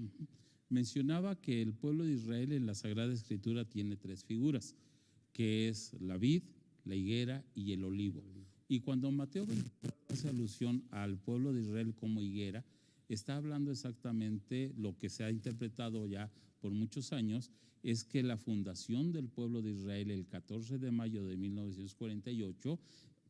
Mencionaba que el pueblo de Israel en la Sagrada Escritura tiene tres figuras, que es la vid, la higuera y el olivo. Y cuando Mateo 24 hace alusión al pueblo de Israel como higuera, está hablando exactamente lo que se ha interpretado ya por muchos años, es que la fundación del pueblo de Israel el 14 de mayo de 1948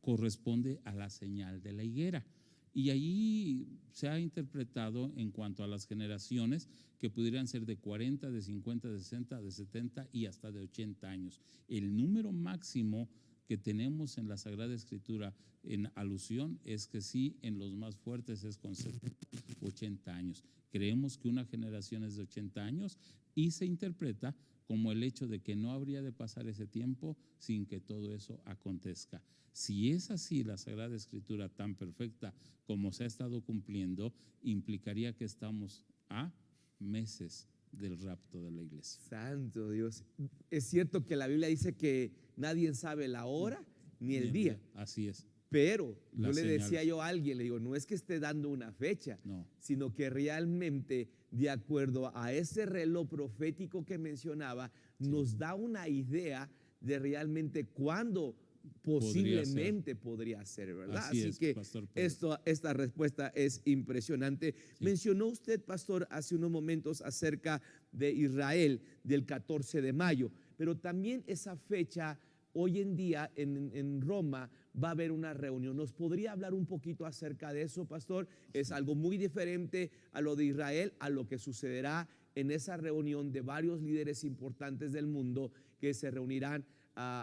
corresponde a la señal de la higuera. Y ahí se ha interpretado en cuanto a las generaciones que pudieran ser de 40, de 50, de 60, de 70 y hasta de 80 años. El número máximo que tenemos en la Sagrada Escritura en alusión es que sí, en los más fuertes es con 70, 80 años. Creemos que una generación es de 80 años y se interpreta como el hecho de que no habría de pasar ese tiempo sin que todo eso acontezca. Si es así, la Sagrada Escritura tan perfecta como se ha estado cumpliendo, implicaría que estamos a meses del rapto de la iglesia. Santo Dios. Es cierto que la Biblia dice que nadie sabe la hora ni el día. Así es. Pero yo Las le decía señales. yo a alguien, le digo, no es que esté dando una fecha, No. sino que realmente de acuerdo a ese reloj profético que mencionaba, nos da una idea de realmente cuándo posiblemente podría ser, ¿verdad? Así Así es, que Pastor Pedro. esta respuesta es impresionante. Mencionó usted, pastor, hace unos momentos acerca de Israel, del 14 de mayo, pero también esa fecha, hoy en día en Roma va a haber una reunión. ¿Nos podría hablar un poquito acerca de eso, pastor? Es algo muy diferente a lo de Israel, a lo que sucederá en esa reunión de varios líderes importantes del mundo que se reunirán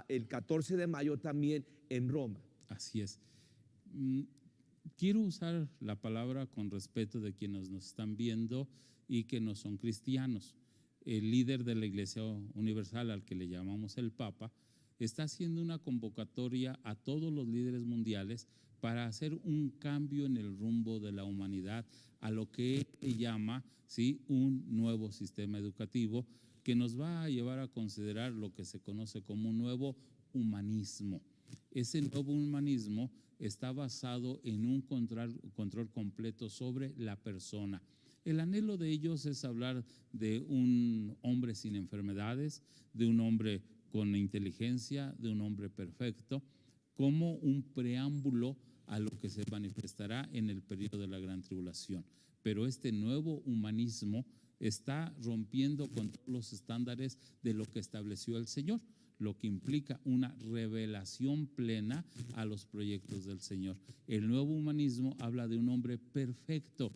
el 14 de mayo también en Roma. Así es. Quiero usar la palabra con respeto de quienes nos están viendo y que no son cristianos. El líder de la Iglesia Universal, al que le llamamos el Papa, está haciendo una convocatoria a todos los líderes mundiales para hacer un cambio en el rumbo de la humanidad, a lo que él llama, ¿sí?, un nuevo sistema educativo que nos va a llevar a considerar lo que se conoce como un nuevo humanismo. Ese nuevo humanismo está basado en un control completo sobre la persona. El anhelo de ellos es hablar de un hombre sin enfermedades, de un hombre con inteligencia, de un hombre perfecto, como un preámbulo a lo que se manifestará en el periodo de la gran tribulación. Pero este nuevo humanismo está rompiendo con todos los estándares de lo que estableció el Señor, lo que implica una revelación plena a los proyectos del Señor. El nuevo humanismo habla de un hombre perfecto,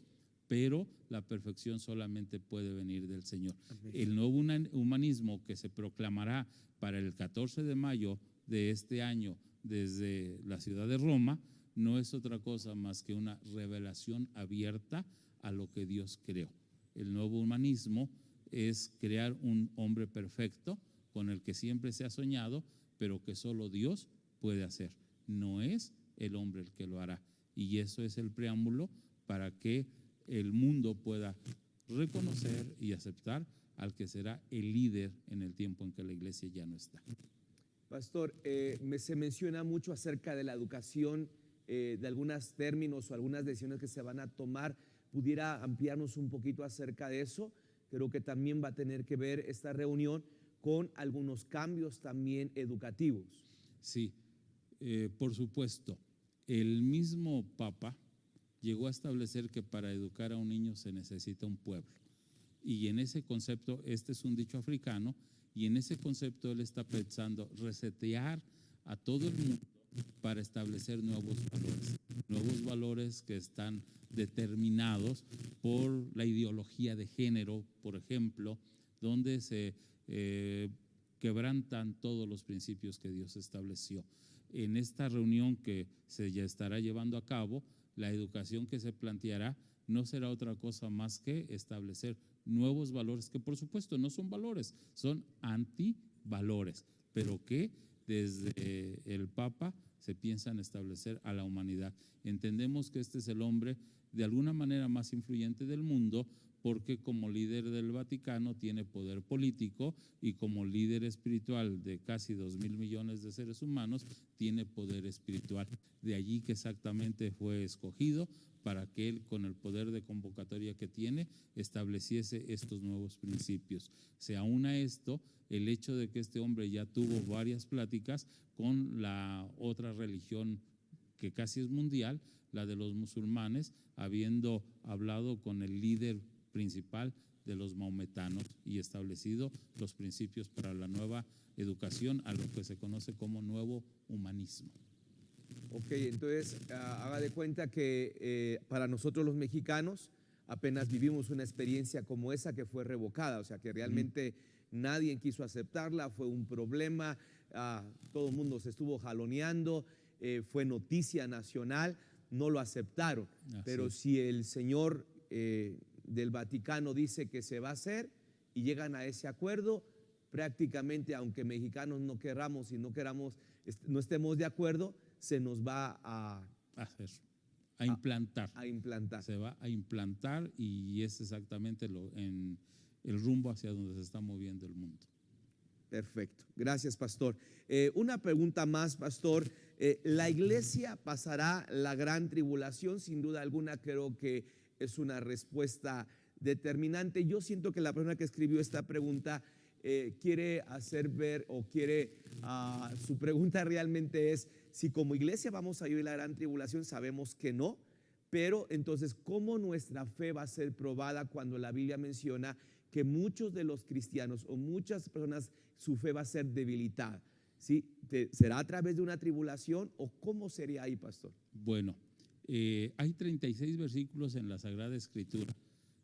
pero la perfección solamente puede venir del Señor. Amén. El nuevo humanismo que se proclamará para el 14 de mayo de este año desde la ciudad de Roma no es otra cosa más que una revelación abierta a lo que Dios creó. El nuevo humanismo es crear un hombre perfecto con el que siempre se ha soñado, pero que solo Dios puede hacer. No es el hombre el que lo hará. Y eso es el preámbulo para que el mundo pueda reconocer y aceptar al que será el líder en el tiempo en que la iglesia ya no está. Pastor, se menciona mucho acerca de la educación, de algunos términos o algunas decisiones que se van a tomar. ¿Pudiera ampliarnos un poquito acerca de eso? Creo que también va a tener que ver esta reunión con algunos cambios también educativos. Sí, por supuesto. El mismo Papa llegó a establecer que para educar a un niño se necesita un pueblo. Y en ese concepto, este es un dicho africano, y en ese concepto él está pensando resetear a todo el mundo para establecer nuevos valores que están determinados por la ideología de género, por ejemplo, donde se quebrantan todos los principios que Dios estableció. En esta reunión que se ya estará llevando a cabo, la educación que se planteará no será otra cosa más que establecer nuevos valores que por supuesto no son valores, son antivalores, pero que desde el Papa se piensan establecer a la humanidad. Entendemos que este es el hombre de alguna manera más influyente del mundo, porque como líder del Vaticano tiene poder político y como líder espiritual de casi 2.000 millones de seres humanos tiene poder espiritual. De allí que exactamente fue escogido para que él, con el poder de convocatoria que tiene, estableciese estos nuevos principios. Se aúna esto el hecho de que este hombre ya tuvo varias pláticas con la otra religión que casi es mundial, la de los musulmanes, habiendo hablado con el líder principal de los maometanos y establecido los principios para la nueva educación, a lo que se conoce como nuevo humanismo. Ok, entonces haga de cuenta que para nosotros los mexicanos apenas vivimos una experiencia como esa que fue revocada, o sea que realmente nadie quiso aceptarla, fue un problema, todo el mundo se estuvo jaloneando, fue noticia nacional, no lo aceptaron. Pero si el señor del Vaticano dice que se va a hacer y llegan a ese acuerdo, prácticamente aunque mexicanos no queramos y no estemos de acuerdo, se nos va a implantar. Se va a implantar y es exactamente el rumbo hacia donde se está moviendo el mundo. Perfecto. Gracias, pastor. Una pregunta más, pastor. ¿La iglesia pasará la gran tribulación? Sin duda alguna, creo que es una respuesta determinante. Yo siento que la persona que escribió esta pregunta quiere hacer ver o su pregunta realmente es si como iglesia vamos a vivir la gran tribulación. Sabemos que no, pero entonces, ¿cómo nuestra fe va a ser probada cuando la Biblia menciona que muchos de los cristianos o muchas personas su fe va a ser debilitada? ¿Sí? ¿Será a través de una tribulación o cómo sería ahí, pastor? Bueno, hay 36 versículos en la Sagrada Escritura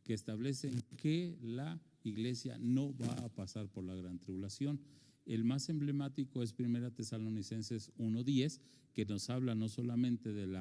que establecen que la iglesia no va a pasar por la gran tribulación. El más emblemático es 1 Tesalonicenses 1:10, que nos habla no solamente del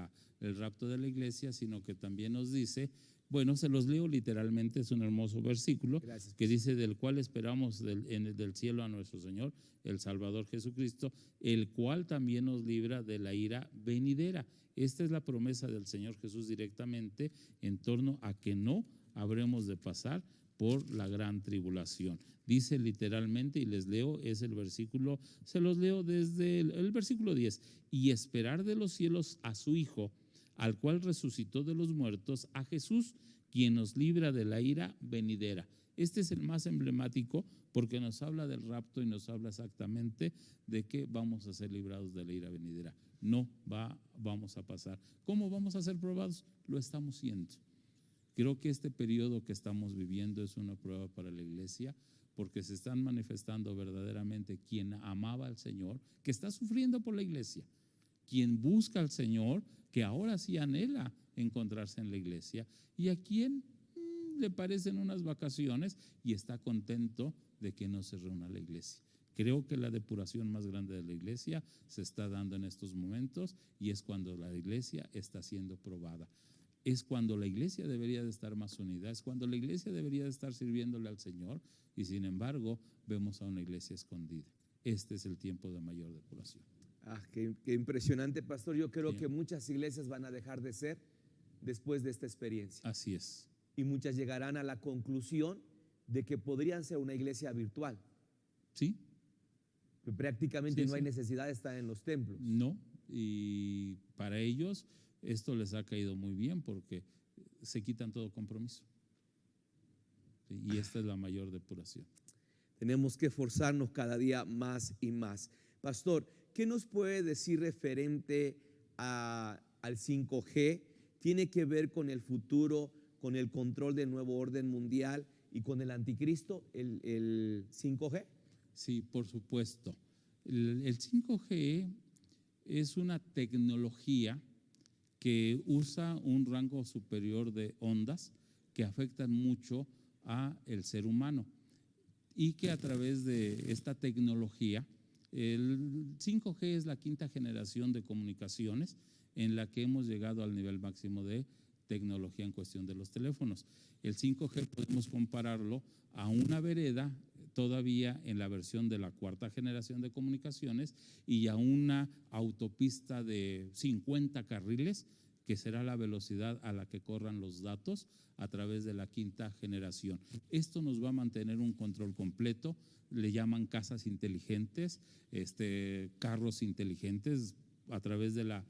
rapto de la iglesia, sino que también nos dice, bueno, se los leo literalmente, es un hermoso versículo. Gracias, que dice: del cual esperamos del cielo a nuestro Señor, el Salvador Jesucristo, el cual también nos libra de la ira venidera. Esta es la promesa del Señor Jesús directamente en torno a que no habremos de pasar por la gran tribulación. Dice literalmente, y les leo, es el versículo, se los leo desde el versículo 10, y esperar de los cielos a su Hijo, al cual resucitó de los muertos, a Jesús, quien nos libra de la ira venidera. Este es el más emblemático porque nos habla del rapto y nos habla exactamente de que vamos a ser librados de la ira venidera. No vamos a pasar. ¿Cómo vamos a ser probados? Lo estamos siendo. Creo que este periodo que estamos viviendo es una prueba para la iglesia, porque se están manifestando verdaderamente quien amaba al Señor, que está sufriendo por la iglesia, quien busca al Señor, que ahora sí anhela encontrarse en la iglesia, y a quien le parecen unas vacaciones y está contento de que no se reúna la iglesia. Creo que la depuración más grande de la iglesia se está dando en estos momentos, y es cuando la iglesia está siendo probada. Es cuando la iglesia debería de estar más unida, es cuando la iglesia debería de estar sirviéndole al Señor, y sin embargo vemos a una iglesia escondida. Este es el tiempo de mayor depuración. Qué impresionante, pastor. Yo creo Sí. que muchas iglesias van a dejar de ser después de esta experiencia. Así es. Y muchas llegarán a la conclusión de que podrían ser una iglesia virtual. ¿Sí? Que prácticamente Sí, no hay sí. necesidad de estar en los templos. No, y para ellos esto les ha caído muy bien porque se quitan todo compromiso. Sí, y esta es la mayor depuración. Tenemos que esforzarnos cada día más y más. Pastor, ¿qué nos puede decir referente al 5G? ¿Tiene que ver con el futuro, con el control del nuevo orden mundial y con el anticristo, el 5G? Sí, por supuesto. El 5G es una tecnología que usa un rango superior de ondas que afectan mucho a el ser humano, y que a través de esta tecnología, el 5G es la quinta generación de comunicaciones en la que hemos llegado al nivel máximo de tecnología en cuestión de los teléfonos. El 5G podemos compararlo a una vereda todavía en la versión de la cuarta generación de comunicaciones y a una autopista de 50 carriles, que será la velocidad a la que corran los datos a través de la quinta generación. Esto nos va a mantener un control completo. Le llaman casas inteligentes, carros inteligentes. A través de la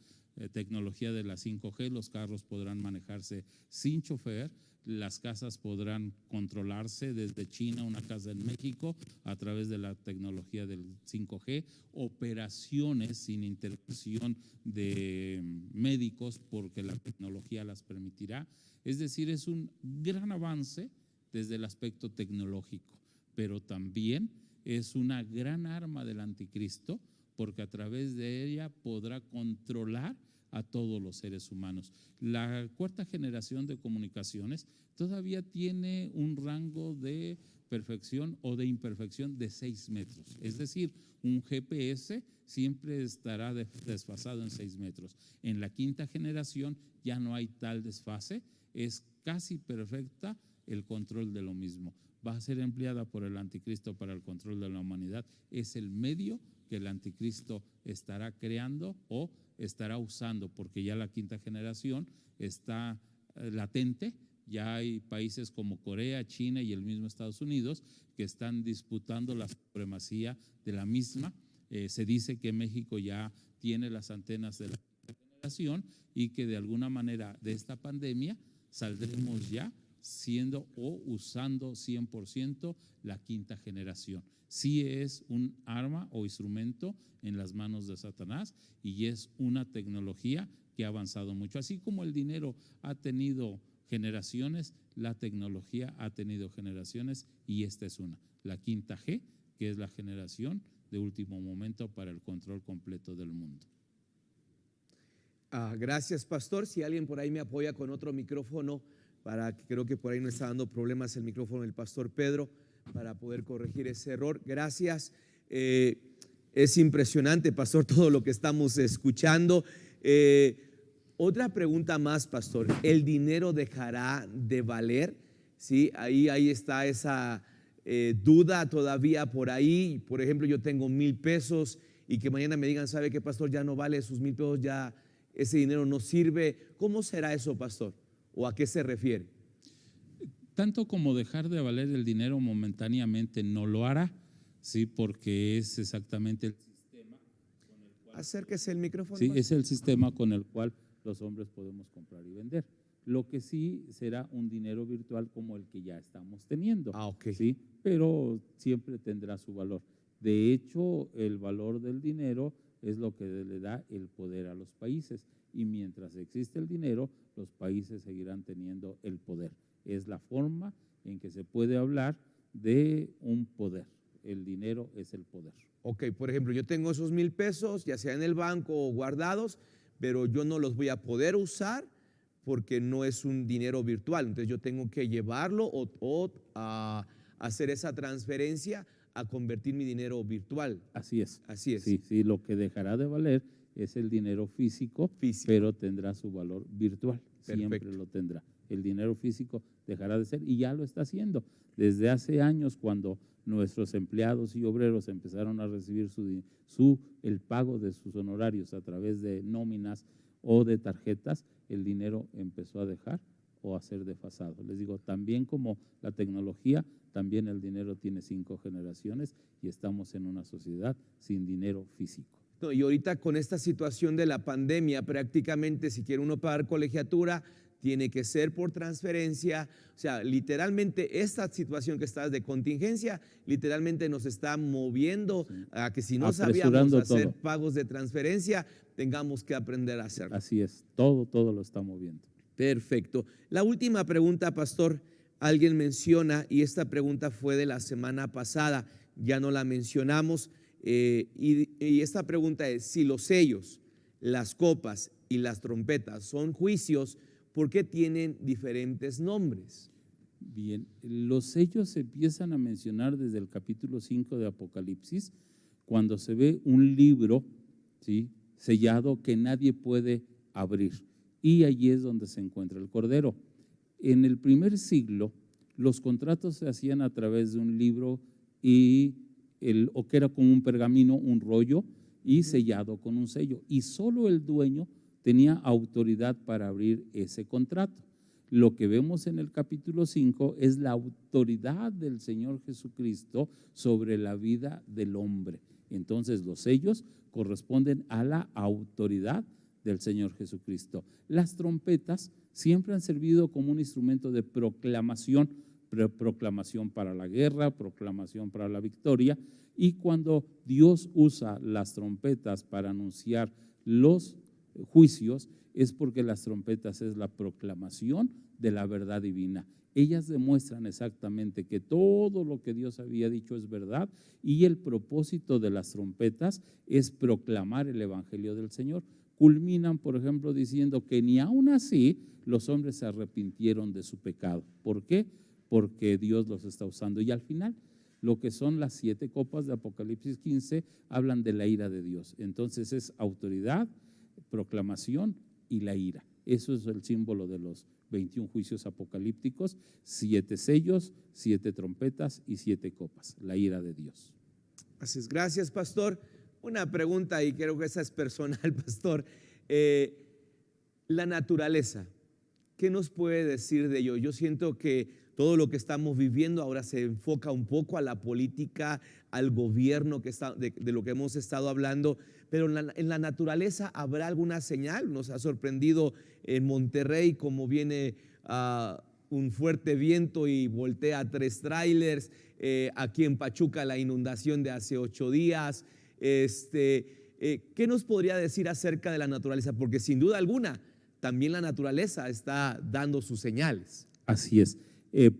tecnología de la 5G, los carros podrán manejarse sin chofer, las casas podrán controlarse desde China, una casa en México, a través de la tecnología del 5G, operaciones sin intervención de médicos porque la tecnología las permitirá. Es decir, es un gran avance desde el aspecto tecnológico, pero también es una gran arma del anticristo, porque a través de ella podrá controlar a todos los seres humanos. La cuarta generación de comunicaciones todavía tiene un rango de perfección o de imperfección de 6 metros. Es decir, un GPS siempre estará desfasado en 6 metros. En la quinta generación ya no hay tal desfase, es casi perfecta el control de lo mismo. Va a ser empleada por el anticristo para el control de la humanidad. Es el medio que el anticristo estará creando o estará usando, porque ya la quinta generación está latente, Ya hay países como Corea, China y el mismo Estados Unidos que están disputando la supremacía de la misma. Se dice que México ya tiene las antenas de la generación y que de alguna manera de esta pandemia saldremos ya siendo o usando 100% la quinta generación. Sí es un arma o instrumento en las manos de Satanás y es una tecnología que ha avanzado mucho. Así como el dinero ha tenido generaciones, la tecnología ha tenido generaciones y esta es una, la quinta G, que es la generación de último momento para el control completo del mundo. Gracias, pastor. Si alguien por ahí me apoya con otro micrófono, para que creo que por ahí no está dando problemas el micrófono del pastor Pedro, para poder corregir ese error. Gracias. Es impresionante, pastor, todo lo que estamos escuchando. Otra pregunta más, pastor. ¿El dinero dejará de valer? ¿Sí? Ahí está esa duda todavía por ahí. Por ejemplo, yo tengo 1,000 pesos y que mañana me digan, ¿sabe qué, pastor? Ya no vale sus 1,000 pesos, ya ese dinero no sirve. ¿Cómo será eso, pastor? ¿O a qué se refiere? Tanto como dejar de valer el dinero momentáneamente no lo hará, sí, porque es exactamente el sistema con el cual… Acérquese el micrófono. Sí, es el sistema con el cual los hombres podemos comprar y vender. Lo que sí será un dinero virtual como el que ya estamos teniendo. Ok. Sí, pero siempre tendrá su valor. De hecho, el valor del dinero es lo que le da el poder a los países. Y mientras existe el dinero, los países seguirán teniendo el poder. Es la forma en que se puede hablar de un poder. El dinero es el poder. Ok, por ejemplo, yo tengo esos 1,000 pesos, ya sea en el banco o guardados, pero yo no los voy a poder usar porque no es un dinero virtual. Entonces yo tengo que llevarlo o a hacer esa transferencia a convertir mi dinero virtual. Así es. Así es. Sí, sí, lo que dejará de valer es el dinero físico, pero tendrá su valor virtual. Perfecto. Siempre lo tendrá. El dinero físico dejará de ser y ya lo está haciendo. Desde hace años, cuando nuestros empleados y obreros empezaron a recibir el pago de sus honorarios a través de nóminas o de tarjetas, el dinero empezó a dejar o a ser desfasado. Les digo, también como la tecnología, también el dinero tiene 5 generaciones y estamos en una sociedad sin dinero físico. No, y ahorita con esta situación de la pandemia, prácticamente si quiere uno pagar colegiatura, tiene que ser por transferencia. O sea, literalmente esta situación que está de contingencia, literalmente nos está moviendo a que si no sabíamos hacer todo, pagos de transferencia, tengamos que aprender a hacerlo. Así es, todo lo está moviendo. Perfecto. La última pregunta, pastor, alguien menciona, y esta pregunta fue de la semana pasada, ya no la mencionamos, y esta pregunta es, si los sellos, las copas y las trompetas son juicios, ¿por qué tienen diferentes nombres? Bien, los sellos se empiezan a mencionar desde el capítulo 5 de Apocalipsis, cuando se ve un libro, ¿sí?, sellado que nadie puede abrir, y allí es donde se encuentra el Cordero. En el primer siglo, los contratos se hacían a través de un libro o que era como un pergamino, un rollo, y sellado con un sello, y solo el dueño tenía autoridad para abrir ese contrato. Lo que vemos en el capítulo 5 es la autoridad del Señor Jesucristo sobre la vida del hombre. Entonces los sellos corresponden a la autoridad del Señor Jesucristo. Las trompetas siempre han servido como un instrumento de proclamación para la guerra, proclamación para la victoria, y cuando Dios usa las trompetas para anunciar los juicios, es porque las trompetas es la proclamación de la verdad divina. Ellas demuestran exactamente que todo lo que Dios había dicho es verdad, y el propósito de las trompetas es proclamar el evangelio del Señor. Culminan, por ejemplo, diciendo que ni aún así los hombres se arrepintieron de su pecado. ¿Por qué? Porque Dios los está usando. Y al final, lo que son las 7 copas de Apocalipsis 15 hablan de la ira de Dios. Entonces es autoridad, proclamación y la ira. Eso es el símbolo de los 21 juicios apocalípticos: 7 sellos, 7 trompetas y 7 copas, la ira de Dios. Así es. Gracias, pastor. Una pregunta, y creo que esa es personal, pastor. La naturaleza ¿qué nos puede decir de ello? Yo siento que todo lo que estamos viviendo ahora se enfoca un poco a la política, al gobierno de lo que hemos estado hablando, pero en la naturaleza habrá alguna señal. Nos ha sorprendido en Monterrey cómo viene un fuerte viento y voltea 3 trailers. Aquí en Pachuca la inundación de hace 8 días. ¿Qué nos podría decir acerca de la naturaleza? Porque sin duda alguna también la naturaleza está dando sus señales. Así es.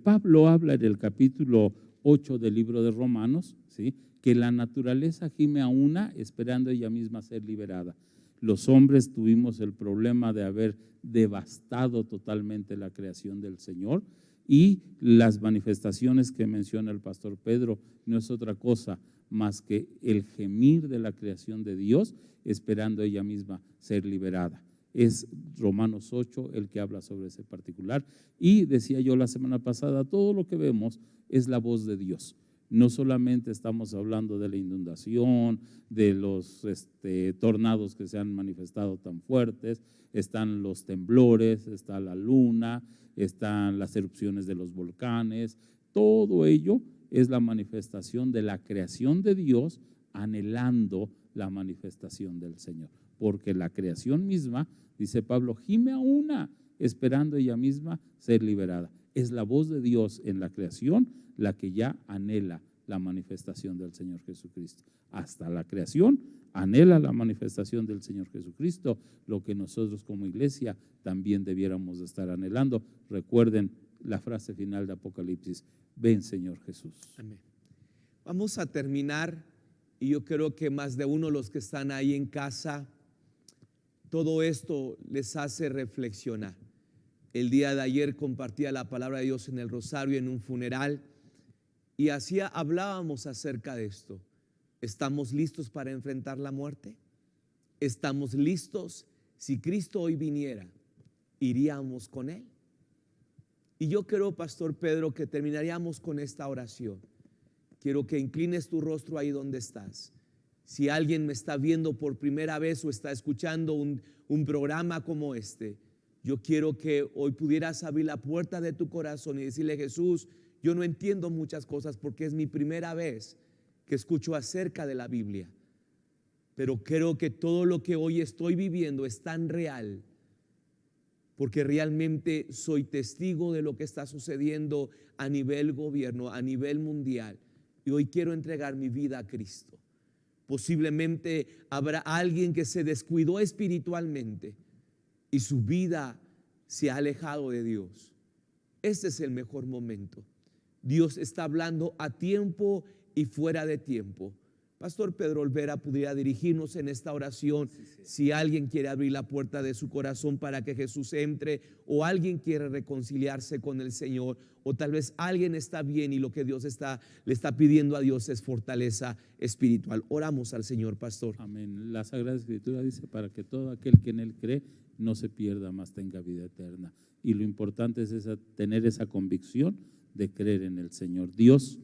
Pablo habla en el capítulo 8 del libro de Romanos, ¿sí?, que la naturaleza gime a una esperando ella misma ser liberada. Los hombres tuvimos el problema de haber devastado totalmente la creación del Señor, y las manifestaciones que menciona el pastor Pedro no es otra cosa más que el gemir de la creación de Dios esperando ella misma ser liberada. Es Romanos 8 el que habla sobre ese particular. Y decía yo la semana pasada, todo lo que vemos es la voz de Dios. No solamente estamos hablando de la inundación, de los tornados que se han manifestado tan fuertes, están los temblores, está la luna, están las erupciones de los volcanes. Todo ello es la manifestación de la creación de Dios anhelando la manifestación del Señor. Porque la creación misma, dice Pablo, gime a una, esperando ella misma ser liberada. Es la voz de Dios en la creación la que ya anhela la manifestación del Señor Jesucristo. Hasta la creación anhela la manifestación del Señor Jesucristo, lo que nosotros como iglesia también debiéramos de estar anhelando. Recuerden la frase final de Apocalipsis: ven, Señor Jesús. Amén. Vamos a terminar, y yo creo que más de uno de los que están ahí en casa, todo esto les hace reflexionar. El día de ayer compartía la palabra de Dios en el rosario en un funeral, y así hablábamos acerca de esto. ¿Estamos listos para enfrentar la muerte? ¿Estamos listos? Si Cristo hoy viniera, ¿iríamos con Él? Y yo creo, Pastor Pedro, que terminaríamos con esta oración. Quiero que inclines tu rostro ahí donde estás. Si alguien me está viendo por primera vez o está escuchando un programa como este, yo quiero que hoy pudieras abrir la puerta de tu corazón y decirle: Jesús, yo no entiendo muchas cosas porque es mi primera vez que escucho acerca de la Biblia, pero creo que todo lo que hoy estoy viviendo es tan real, porque realmente soy testigo de lo que está sucediendo a nivel gobierno, a nivel mundial, y hoy quiero entregar mi vida a Cristo. Posiblemente habrá alguien que se descuidó espiritualmente y su vida se ha alejado de Dios. Este es el mejor momento. Dios está hablando a tiempo y fuera de tiempo. Pastor Pedro Olvera pudiera dirigirnos en esta oración. Si alguien quiere abrir la puerta de su corazón para que Jesús entre, o alguien quiere reconciliarse con el Señor, o tal vez alguien está bien y lo que Dios le está pidiendo a Dios es fortaleza espiritual. Oramos al Señor, pastor. Amén. La Sagrada Escritura dice: para que todo aquel que en Él cree no se pierda, mas tenga vida eterna. Y lo importante es tener esa convicción de creer en el Señor. Dios,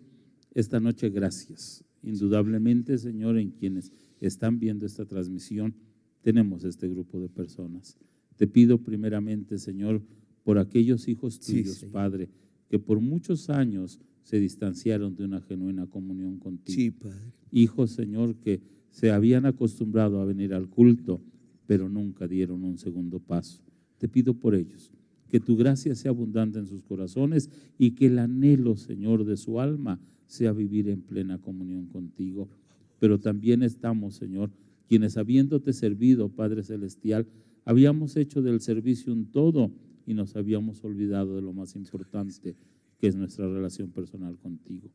esta noche gracias. Indudablemente, Señor, en quienes están viendo esta transmisión, tenemos este grupo de personas. Te pido primeramente, Señor, por aquellos hijos tuyos, Padre, que por muchos años se distanciaron de una genuina comunión contigo. Sí, Padre. Hijos, Señor, que se habían acostumbrado a venir al culto, pero nunca dieron un segundo paso. Te pido por ellos, que tu gracia sea abundante en sus corazones y que el anhelo, Señor, de su alma sea vivir en plena comunión contigo. Pero también estamos, Señor, quienes habiéndote servido, Padre Celestial, habíamos hecho del servicio un todo y nos habíamos olvidado de lo más importante, que es nuestra relación personal contigo.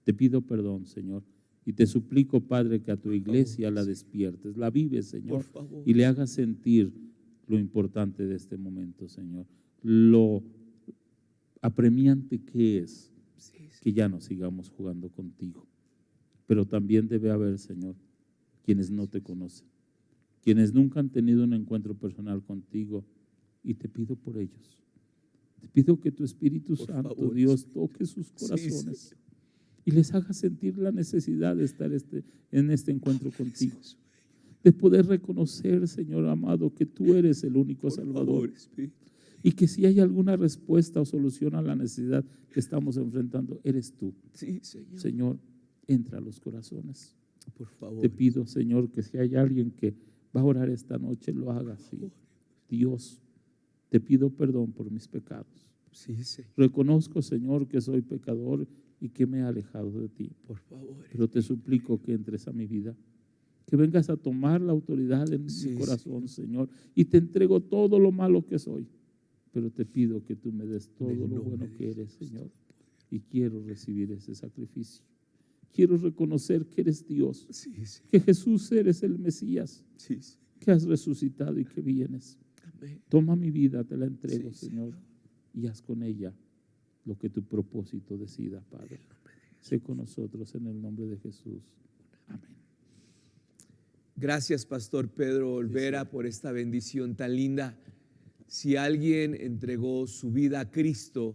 Te pido perdón, Señor, y te suplico, Padre, que a tu iglesia la despiertes, la vives, Señor, y le hagas sentir lo importante de este momento, Señor, lo apremiante que es que ya no sigamos jugando contigo. Pero también debe haber, Señor, quienes no te conocen, quienes nunca han tenido un encuentro personal contigo, y te pido por ellos. Te pido que tu Espíritu Santo, Dios, toque sus corazones y les haga sentir la necesidad de estar en este encuentro contigo, de poder reconocer, Señor amado, que tú eres el único Salvador, Y que si hay alguna respuesta o solución a la necesidad que estamos enfrentando, eres tú. Sí, Señor. Señor, entra a los corazones. Por favor. Te pido, Señor, que si hay alguien que va a orar esta noche, lo haga así. Dios, te pido perdón por mis pecados. Sí, Señor. Reconozco, Señor, que soy pecador y que me he alejado de ti. Por favor. Pero te suplico que entres a mi vida, que vengas a tomar la autoridad en Sí, mi corazón, Señor, y te entrego todo lo malo que soy. Pero te pido que tú me des todo En el lo nombre bueno de que eres, Jesús. Señor. Y quiero recibir ese sacrificio. Quiero reconocer que eres Dios, Sí, Señor. que Jesús eres el Mesías, Sí, Señor. que has resucitado y que vienes. Amén. Toma mi vida, te la entrego, Sí, Señor, y haz con ella lo que tu propósito decida, Padre. Sé con nosotros en el nombre de Jesús. Amén. Gracias, Pastor Pedro Olvera, por esta bendición tan linda. Si alguien entregó su vida a Cristo,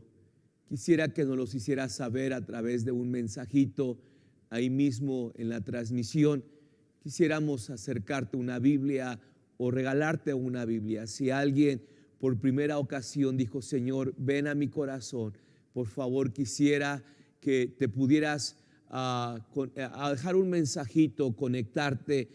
quisiera que nos los hiciera saber a través de un mensajito ahí mismo en la transmisión. Quisiéramos acercarte una Biblia o regalarte una Biblia. Si alguien por primera ocasión dijo, Señor, ven a mi corazón, por favor quisiera que te pudieras a dejar un mensajito, conectarte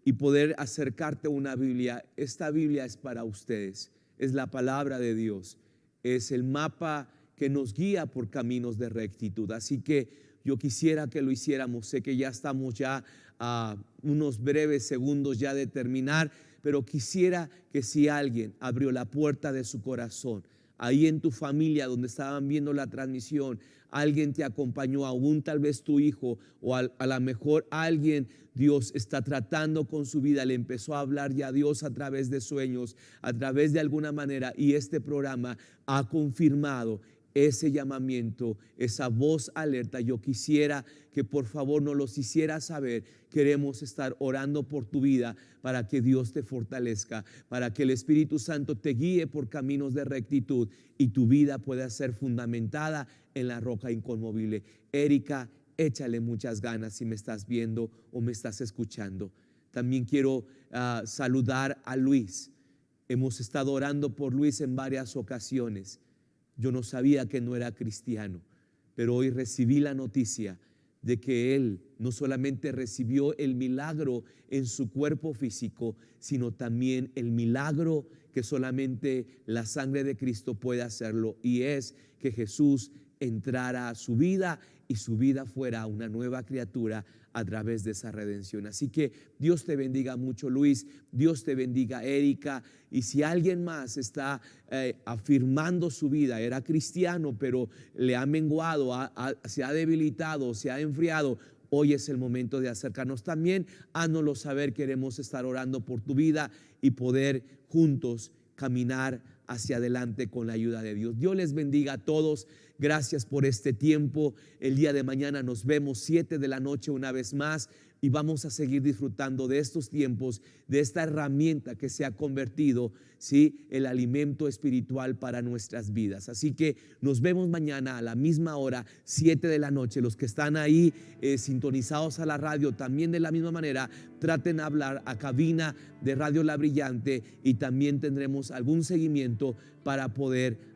y poder acercarte a una Biblia. Esta Biblia es para ustedes, es la palabra de Dios, es el mapa que nos guía por caminos de rectitud. Así que yo quisiera que lo hiciéramos. Sé que ya estamos ya a unos breves segundos ya de terminar, pero quisiera que si alguien abrió la puerta de su corazón, ahí en tu familia donde estaban viendo la transmisión, alguien te acompañó, aún tal vez tu hijo, o a lo mejor alguien, Dios está tratando con su vida, le empezó a hablar ya a Dios a través de sueños, a través de alguna manera, y este programa ha confirmado ese llamamiento, esa voz alerta. Yo quisiera que por favor nos los hiciera saber. Queremos estar orando por tu vida para que Dios te fortalezca, para que el Espíritu Santo te guíe por caminos de rectitud y tu vida pueda ser fundamentada en la roca inconmovible. Erika, échale muchas ganas si me estás viendo o me estás escuchando. También quiero saludar a Luis. Hemos estado orando por Luis en varias ocasiones. Yo no sabía que no era cristiano, pero hoy recibí la noticia de que él no solamente recibió el milagro en su cuerpo físico, sino también el milagro que solamente la sangre de Cristo puede hacerlo, y es que Jesús entrara a su vida y su vida fuera una nueva criatura a través de esa redención. Así que Dios te bendiga mucho, Luis. Dios te bendiga, Erika. Y si alguien más está afirmando su vida, era cristiano, pero le ha menguado, se ha debilitado, se ha enfriado, hoy es el momento de acercarnos también. Hánoslo saber, queremos estar orando por tu vida y poder juntos caminar hacia adelante con la ayuda de Dios. Dios les bendiga a todos. Gracias por este tiempo. El día de mañana nos vemos 7 de la noche una vez más y vamos a seguir disfrutando de estos tiempos, de esta herramienta que se ha convertido, ¿sí?, el alimento espiritual para nuestras vidas. Así que nos vemos mañana a la misma hora, 7 de la noche. Los que están ahí sintonizados a la radio, también de la misma manera, traten de hablar a cabina de Radio La Brillante y también tendremos algún seguimiento para poder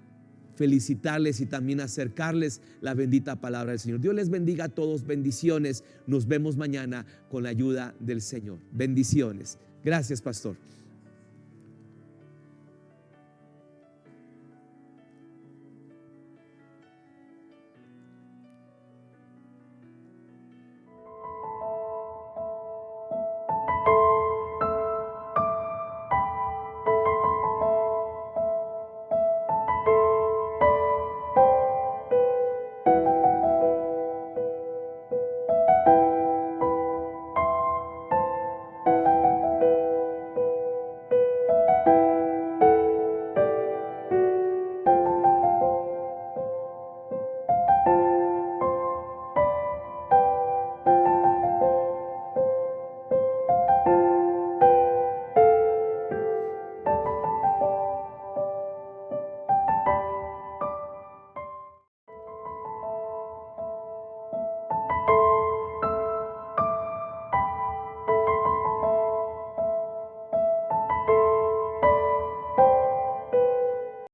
felicitarles y también acercarles la bendita palabra del Señor. Dios les bendiga a todos, bendiciones. Nos vemos mañana con la ayuda del Señor. Bendiciones. Gracias, pastor.